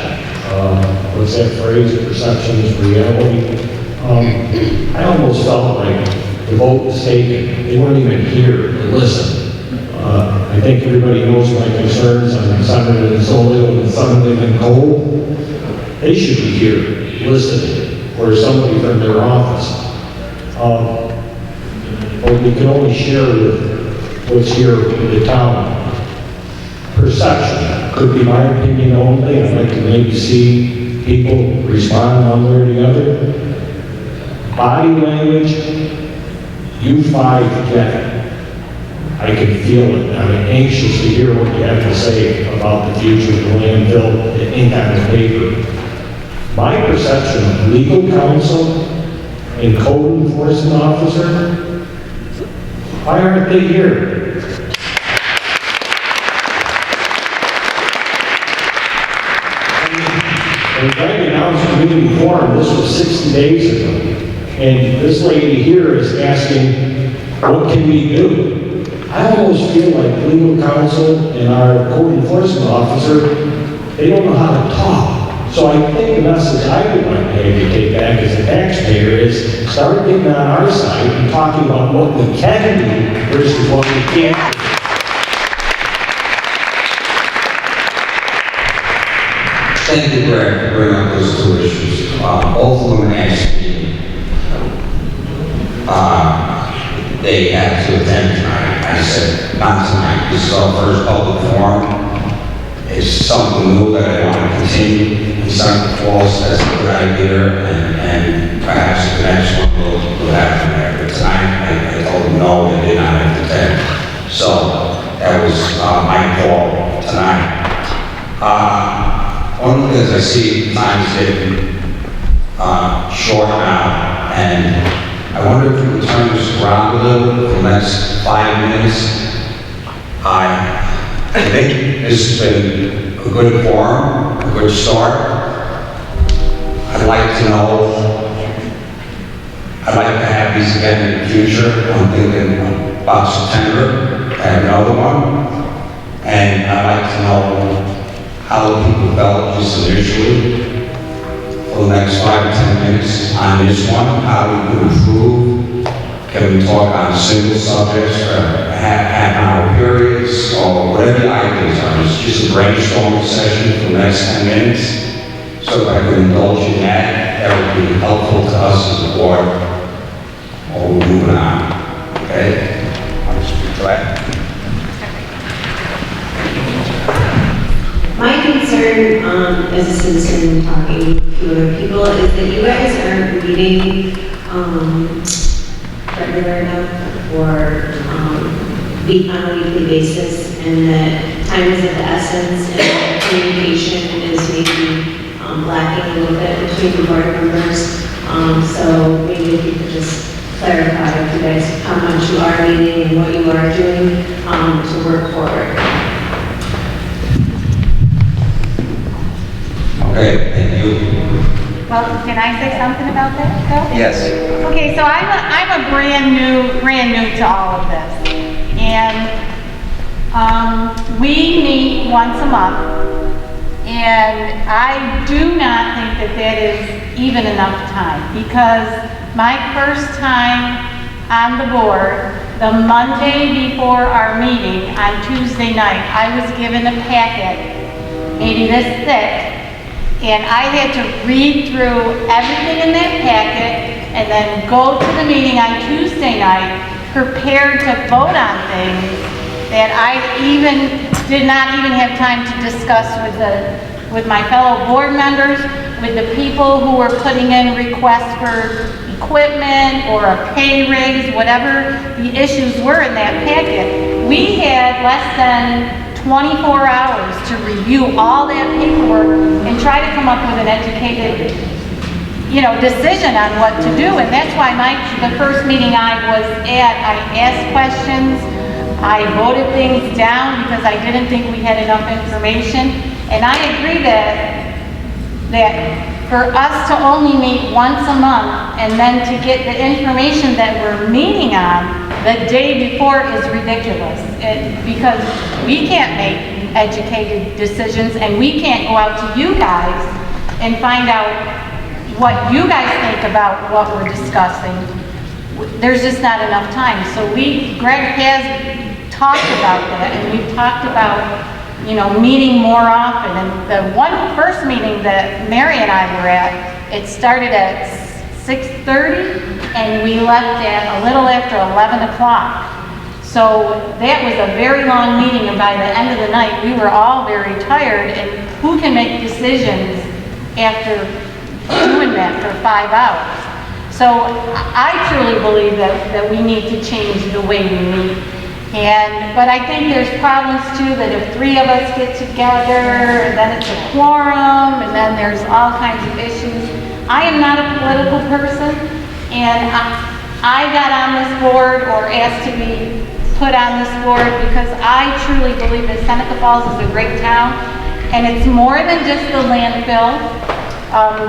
What's that phrase? Perception is reality. I almost felt like the vote was taken. They weren't even here to listen. I think everybody knows my concerns on Senator Zolio and Senator and Cole. They should be here listening, or somebody from their office. But we can only share with what's here in the town. Perception could be my opinion only. I'd like to maybe see people respond one way or the other. Body language, you five get it. I can feel it. I'm anxious to hear what you have to say about the future of the landfill, the ink on the paper. My perception of legal counsel and code enforcement officer, why aren't they here? When Greg announced community forum, this was 60 days ago, and this lady here is asking, what can we do? I almost feel like legal counsel and our code enforcement officer, they don't know how to talk. So I think the message I would like to have you take back as a taxpayer is start getting on our side and talking about what we can do versus what we can't do. Thank you, Greg, for bringing up those two issues. Both of them asked me, they had to attend tonight. I said, not tonight. This is our first public forum. It's something new that I want to continue in Seneca Falls. That's a good idea, and perhaps the next one will happen there. But tonight, I told them no, they did not have to attend. So that was my call tonight. One of the things I see time is getting short now, and I wonder if we could turn this around a little for the next 5 minutes. I think this has been a good forum, a good start. I'd like to have these again in the future. I'm thinking about September, I have another one. And I'd like to know how the people felt just initially for the next 5 or 10 minutes on this one, how we can improve. Can we talk on single subjects for half-hour periods, or whatever the ideas are? It's just a brainstorming session for the next 10 minutes. So if I could indulge in that, that would be helpful to us as a board. Or we're moving on, okay? I'll speak to that. My concern as a citizen talking to other people is that you guys aren't meeting regular enough or on a weekly basis, and that time is of the essence, and that communication is maybe lacking a little bit between the board members. So maybe if you could just clarify if you guys, how much you are meeting and what you are doing to work forward. Okay, thank you. Well, can I say something about that, Phil? Yes. Okay, so I'm a brand new to all of this. And we meet once a month, and I do not think that is even enough time, because my first time on the board, the Monday before our meeting on Tuesday night, I was given a packet, maybe this thick, and I had to read through everything in that packet and then go to the meeting on Tuesday night prepared to vote on things that I did not even have time to discuss with with my fellow board members, with the people who were putting in requests for equipment or a pay raise, whatever the issues were in that packet. We had less than 24 hours to review all that paperwork and try to come up with an educated, decision on what to do. And that's why the first meeting I was at, I asked questions, I voted things down because I didn't think we had enough information. And I agree that for us to only meet once a month and then to get the information that we're meeting on the day before is ridiculous. Because we can't make educated decisions and we can't go out to you guys and find out what you guys think about what we're discussing. There's just not enough time. So Greg has talked about that, and we've talked about, meeting more often. And the first meeting that Mary and I were at, it started at 6:30, and we left at a little after 11 o'clock. So that was a very long meeting, and by the end of the night, we were all very tired, and who can make decisions after doing that for 5 hours? So I truly believe that we need to change the way we meet. But I think there's problems too, that if 3 of us get together, and then it's a quorum, and then there's all kinds of issues. I am not a political person, and I got on this board or asked to be put on this board because I truly believe that Seneca Falls is a great town, and it's more than just the landfill.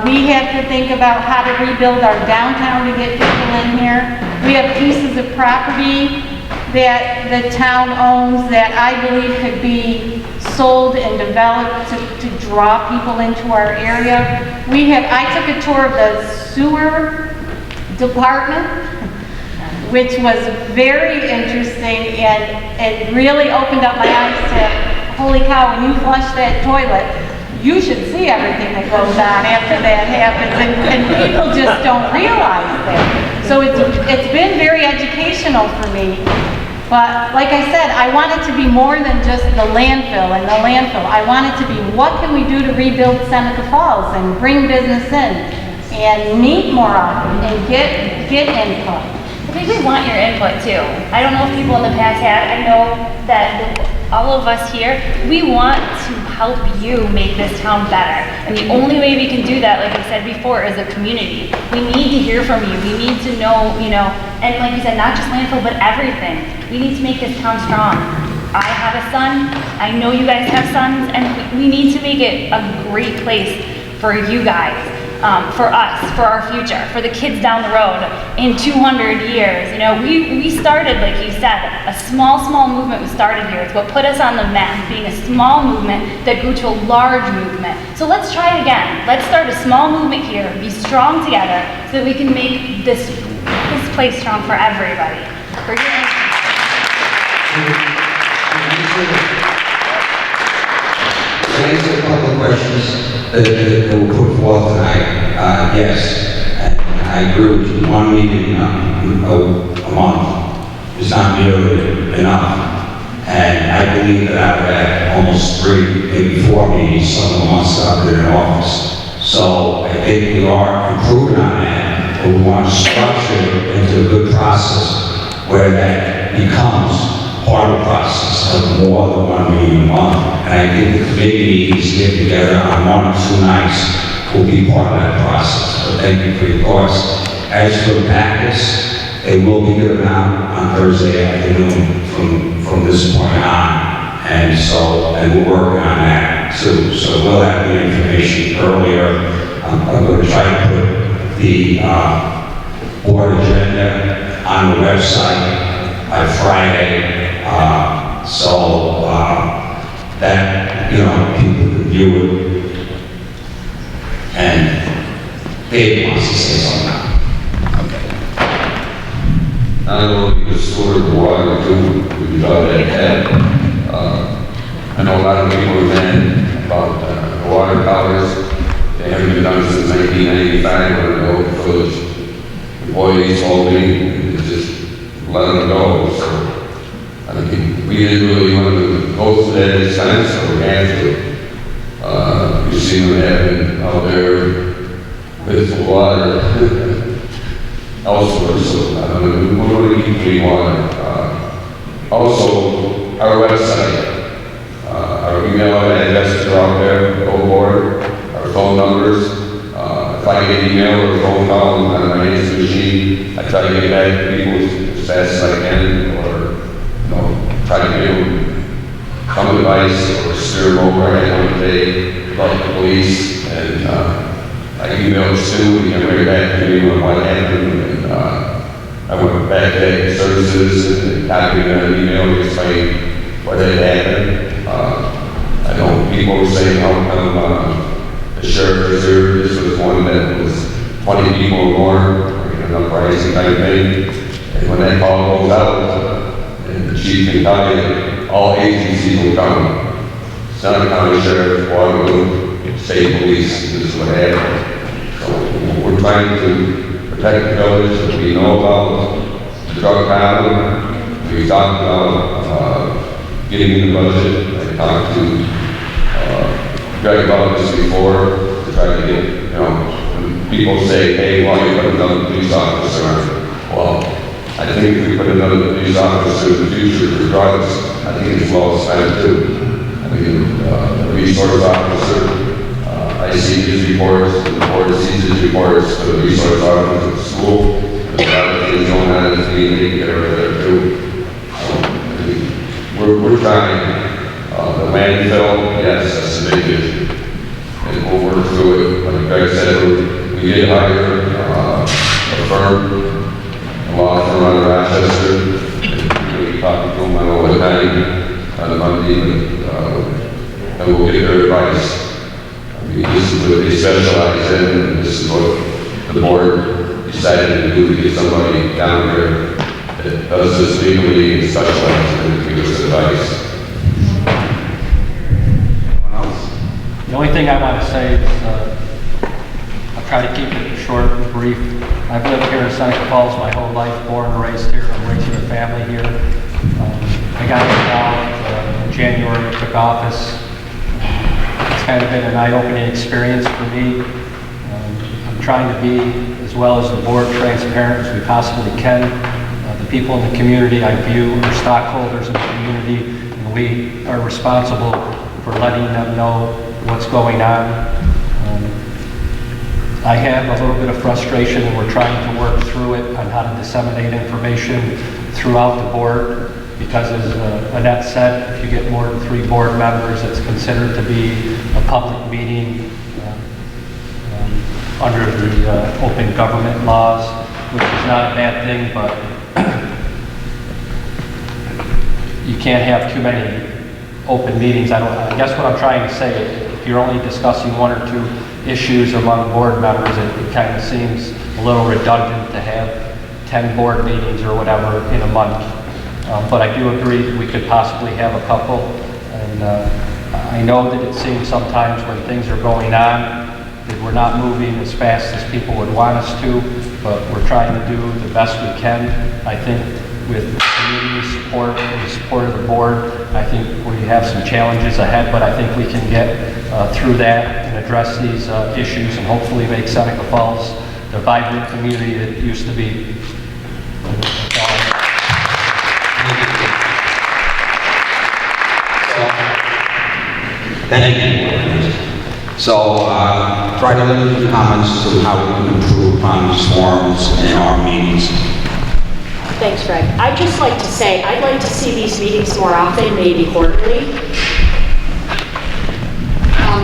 We have to think about how to rebuild our downtown to get people in here. We have pieces of property that the town owns that I believe could be sold and developed to draw people into our area. I took a tour of the sewer department, which was very interesting, and it really opened up my eyes to, holy cow, when you flush that toilet, you should see everything that goes on after that happens, and people just don't realize that. So it's been very educational for me. But like I said, I want it to be more than just the landfill and the landfill. I want it to be, what can we do to rebuild Seneca Falls and bring business in and meet more often and get input. I think we want your input too. I don't know if people in the past had. I know that all of us here, we want to help you make this town better. And the only way we can do that, like I said before, is a community. We need to hear from you. We need to know, and like you said, not just landfill, but everything. We need to make this town strong. I have a son. I know you guys have sons, and we need to make it a great place for you guys. For us, for our future, for the kids down the road in 200 years. We started, like you said, a small movement was started here. It's what put us on the map, being a small movement that grew to a large movement. So let's try it again. Let's start a small movement here, be strong together, so that we can make this place strong for everybody. For your To answer a couple of questions that were put forth tonight, yes, and I agree with you. One meeting a month is not nearly enough, and I believe that I've had almost 3, maybe 4 meetings some of the months I've been in office. So I think we are improving on that, but we want to structure it into a good process where that becomes part of the process of more than 1 meeting a month. And I think the committee meetings get together on 1 or 2 nights will be part of that process. So thank you for your thoughts. As for the packets, they will be given out on Thursday afternoon from this point on. And we're working on that too. So we'll have the information earlier. I'm going to try to put the board agenda on the website by Friday. That, people can view it. And Dave wants to say something now. Okay. I don't know if you can store the water too, if you thought that. I know a lot of people have been about the water towers. They haven't been done since 1995, or no, because the boys told me, just let them go. So, I mean, we didn't really want to go through that this time, so we had to, You see what happened out there with the water elsewhere, so we're going to keep clean water. Also, our website, our email addresses are out there, go board, our phone numbers. If I get email or phone call on my answer machine, I try to get back to people as fast as I can, or try to give them some advice or steer them over. I had one day about the police, and I emailed Sue, and he got right back to me on what happened, and I went back to services and copied an email to explain what had happened. I know people were saying, how come the sheriff is here? This was one that was 20 people or more, an uprising kind of thing. And when that call goes out, and the chief can tell you, all agencies will come. Seneca County Sheriff, Waterloo, State Police, this is what happened. So we're trying to protect the village. We know about the drug problem. We talked about getting in the budget. I talked to Greg about this before to try to get, when people say, hey, why you put another police officer on? Well, I think if we put another police officer in the future for drugs, I think it's well spent too. I mean, the resource officer, I see his reports, the board sees his reports, for the resource officer at the school, there's a lot of things going on that's being taken care of there too. We're trying. The landfill, yes, that's a big issue. And we'll work through it. Like Greg said, we did hire a firm, a law firm out of Rochester. We talked to them all the time on Monday, and we'll get their advice. I mean, this is what they specialize in, and this is what the board decided to do to get somebody down there that does this legally and specializes in to give us advice. The only thing I want to say is, I'll try to keep it short and brief. I've lived here in Seneca Falls my whole life, born and raised here. I'm raising a family here. I got involved in January, I took office. It's kind of been an eye-opening experience for me. I'm trying to be, as well as the board, transparent as we possibly can. The people in the community I view are stockholders in the community, and we are responsible for letting them know what's going on. I have a little bit of frustration, and we're trying to work through it on how to disseminate information throughout the board, because as Annette said, if you get more than 3 board members, it's considered to be a public meeting under the open government laws, which is not a bad thing, but you can't have too many open meetings. I guess what I'm trying to say is, if you're only discussing 1 or 2 issues among board members, it kind of seems a little redundant to have 10 board meetings or whatever in a month. But I do agree that we could possibly have a couple. And I know that it seems sometimes when things are going on that we're not moving as fast as people would want us to, but we're trying to do the best we can. I think with community support and the support of the board, I think we have some challenges ahead, but I think we can get through that and address these issues and hopefully make Seneca Falls the vibrant community that it used to be. Thank you. So, try to limit the comments to how we can improve upon these forums and our meetings. Thanks, Greg. I'd just like to say, I'd like to see these meetings more often, maybe quarterly.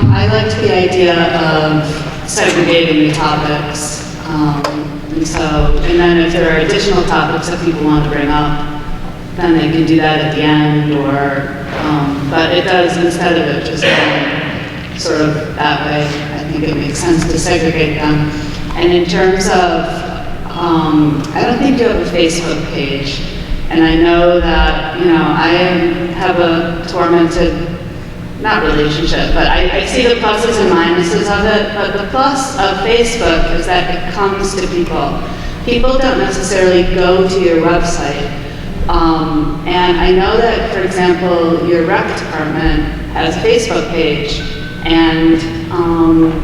I liked the idea of segregating the topics. And then if there are additional topics that people want to bring up, then they can do that at the end, but it does, instead of it just going sort of that way, I think it makes sense to segregate them. And in terms of, I don't think you have a Facebook page, and I know that, I have a tormented, not relationship, but I see the pluses and minuses of it, but the plus of Facebook is that it comes to people. People don't necessarily go to your website. And I know that, for example, your rec department has a Facebook page, and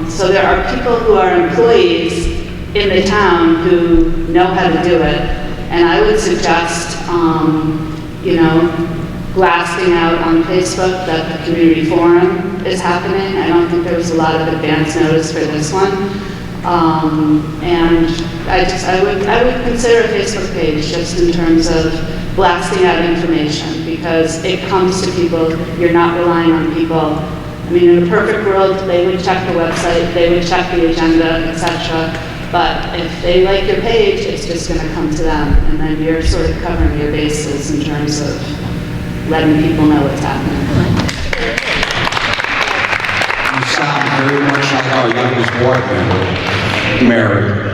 So there are people who are employees in the town who know how to do it. And I would suggest, you know, blasting out on Facebook that the community forum is happening. I don't think there was a lot of advance notice for this one. And I would consider a Facebook page just in terms of blasting out information, because it comes to people. You're not relying on people. I mean, in a perfect world, they would check the website, they would check the agenda, etc. But if they like your page, it's just going to come to them, and then you're sort of covering your bases in terms of letting people know what's happening. You sound very much like our youngest board member, Mary.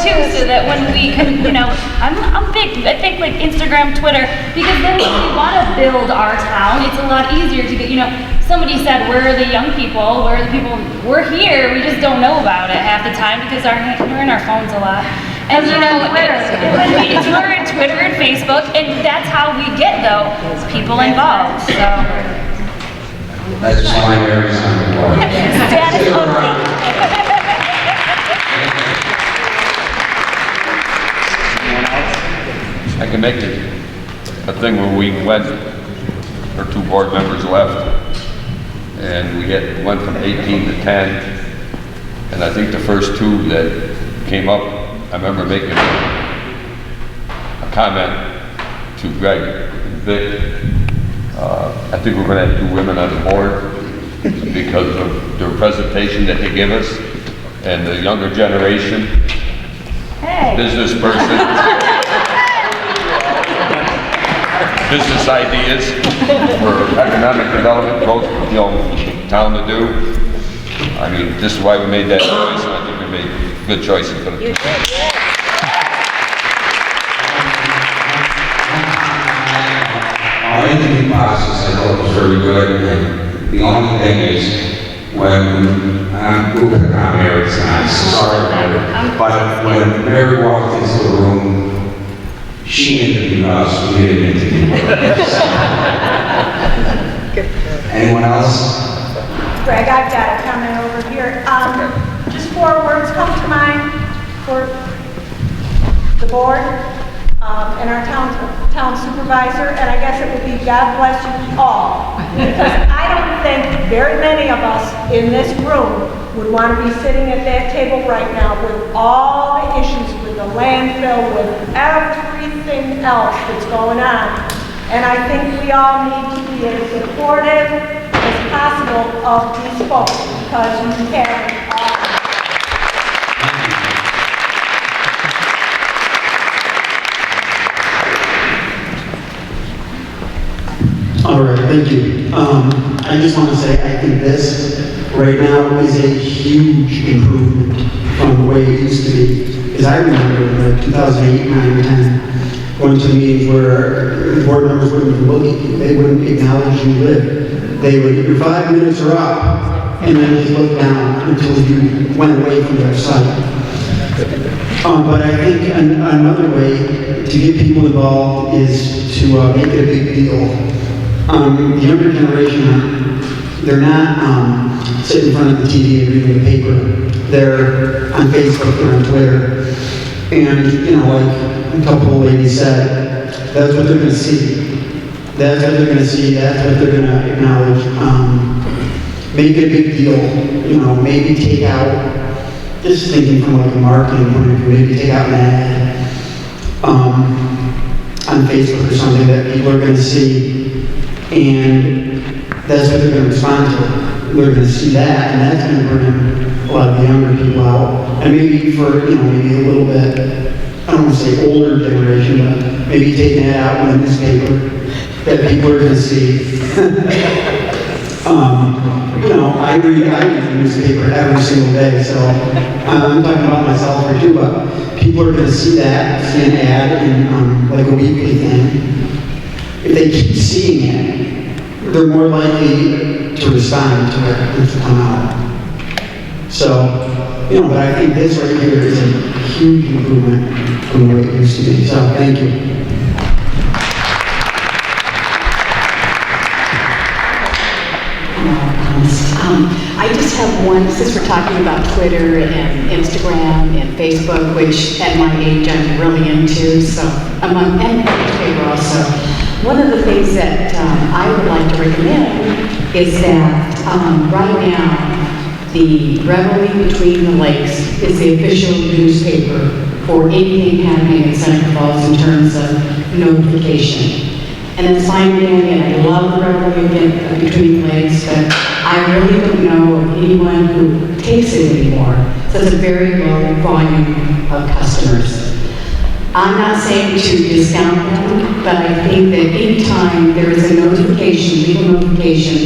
Too, so that when we can, you know, I'm big, I think like Instagram, Twitter, because then when we want to build our town, it's a lot easier to get, you know, somebody said, where are the young people, where are the people, we're here, we just don't know about it half the time because we're in our phones a lot. And you know, we're in Twitter and Facebook, and that's how we get though, people involved, so. That's why Mary's on the board. Status update. I can make it a thing where we went, our 2 board members left, and we went from 18 to 10, and I think the first 2 that came up, I remember making a comment to Greg and Vic. I think we're going to have 2 women on the board because of their presentation that they give us, and the younger generation, business person, business ideas for economic development, growth, you know, town to do. I mean, this is why we made that choice, and I think we made good choices for the Our interview process, I thought, was very good, and the only thing is, when I'm moving around Mary tonight, sorry about it, but when Mary walked into the room, she interviewed us, we didn't interview her. Anyone else? Greg, I've got a comment over here. Just 4 words come to mind for the board and our town supervisor, and I guess it would be God bless you all. Because I don't think very many of us in this room would want to be sitting at that table right now with all the issues with the landfill, with everything else that's going on. And I think we all need to be as supportive as possible of these folks, because you have all. All right, thank you. I just want to say, I think this right now is a huge improvement from the way it used to be. Because I remember in 2008, 9, 10, going to meetings where board members wouldn't even look at you. They wouldn't acknowledge you lived. They would, your 5 minutes are up, and then they look down until you went away from their sight. But I think another way to get people involved is to make it a big deal. The younger generation, they're not sitting in front of the TV and reading the paper. They're on Facebook, they're on Twitter. And, you know, like a couple of ladies said, that's what they're going to see. That's what they're going to see, that's what they're going to acknowledge. Make it a big deal, you know, maybe take out, just thinking from like a marketing point of view, maybe take out an ad on Facebook or something that people are going to see. And that's what they're going to respond to. They're going to see that, and that's going to bring a lot of the younger people out. And maybe for, you know, maybe a little bit, I don't want to say older generation, but maybe taking that out in the newspaper that people are going to see. You know, I read the newspaper every single day, so I'm talking about myself here too, but people are going to see that, see an ad in like a weekly thing. If they keep seeing it, they're more likely to respond to it and to come out. So, you know, but I think this right here is a huge improvement from the way it used to be. So, thank you. just have one, since we're talking about Twitter and Instagram and Facebook, which at my age I'm really into, so I'm on, and newspaper also. One of the things that I would like to recommend is that right now, the Reveille Between the Lakes is the official newspaper for anything happening in Seneca Falls in terms of notification. And it's fine, and I love the Reveille Between the Lakes, but I really don't know of anyone who takes it anymore. So it's a very low volume of customers. I'm not saying to discount them, but I think that anytime there is a notification, legal notification,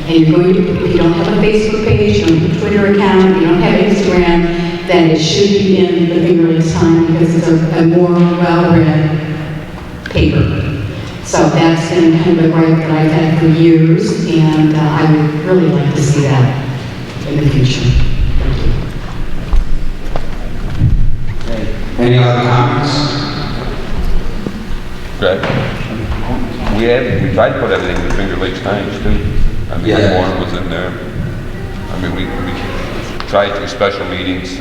and you're going to, if you don't have a Facebook page, you don't have a Twitter account, you don't have Instagram, then it should be in the Finger Lakes Times because it's a more well-read paper. So that's been kind of a gripe that I've had for years, and I would really like to see that in the future. Any other comments? Greg? We tried to put everything in the Finger Lakes Times too. I mean, Yeah. Warren was in there. I mean, we tried through special meetings.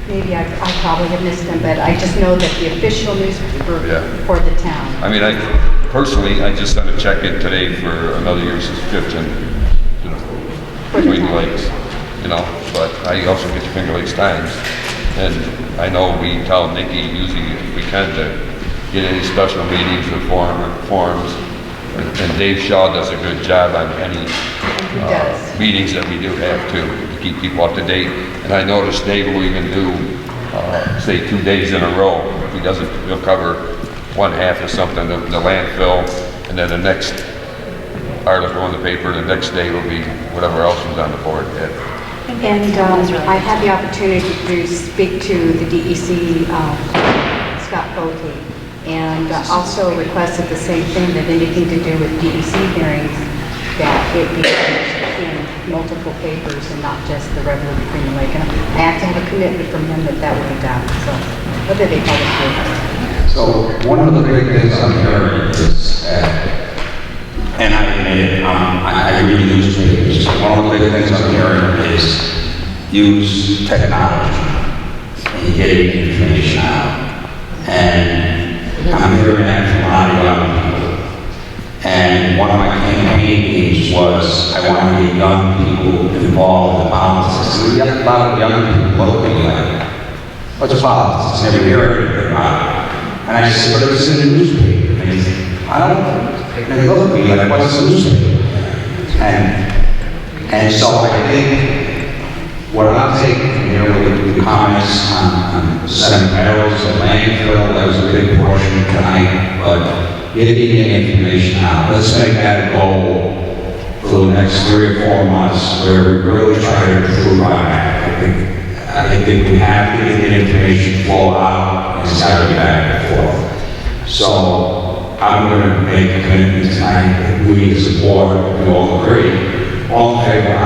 Maybe I probably have missed them, but I just know that the official newspaper for the town. I mean, personally, I just sent a check in today for another year's subscription, you know, Between the Lakes, you know, but I also get the Finger Lakes Times. And I know we tell Nikki usually if we can to get any special meetings or forums. And Dave Shaw does a good job on any meetings that we do have to keep people up to date. And I noticed Dave will even do, say 2 days in a row. If he doesn't, he'll cover one half of something, the landfill, and then the next article in the paper, the next day will be whatever else was on the board. And I had the opportunity to speak to the DEC, Scott Bolte, and also requested the same thing, that anything to do with DEC hearings, that it be in multiple papers and not just the Reveille Between the Lake. And I have to have a commitment from him that that will be done, so whether they publish it. So one of the big things I'm hearing is, and I admit it, I read newspapers, one of the big things I'm hearing is use technology and getting information out. And I'm hearing that from a lot of young people. And one of my campaign themes was I want to get young people involved in politics. And we have a lot of young people locally like, what's politics? Never hear anything about it. And I said, but it's in the newspaper. And they said, I don't know. And they look at me like, what's the newspaper? And so I think what I'm taking from here with the comments on the Seneca Falls and Landfill, that was a big portion tonight, but getting information out. Let's make that a goal for the next 3 or 4 months where we really try to improve on that. I think we have to get the information flow out and it's got to be back and forth. So I'm going to make a commitment tonight that we as a board, we all agree, all in favor.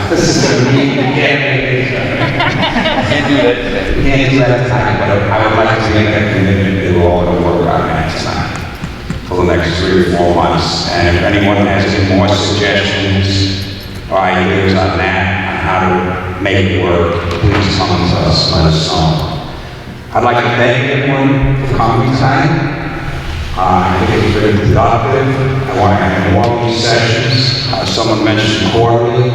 This is a meeting, we can't make it. Can't do that today. We can't do that tonight, but I would like to make that commitment that we're all going to work on that tonight for the next 3 or 4 months. And if anyone has any more suggestions or ideas on that, on how to make it work, please come to us, let us know. I'd like to thank everyone for coming tonight. I think it's been productive. I want to have more of these sessions. Someone mentioned quarterly.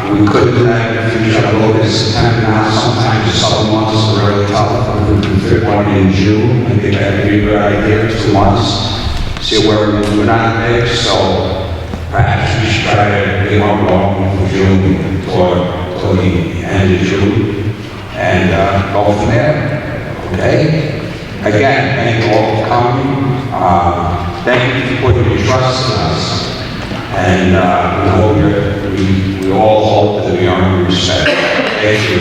We could do that in the future. I look at September now. Sometimes the summer months are really tough. If we can fit one in June, I think that would be a good idea. 2 months. See where we're moving on there. So perhaps we should try to get one going for June toward the end of June and go from there. Okay? Again, thank you all for coming. Thank you for putting your trust in us. And we all hope that we earn respect. Thank you.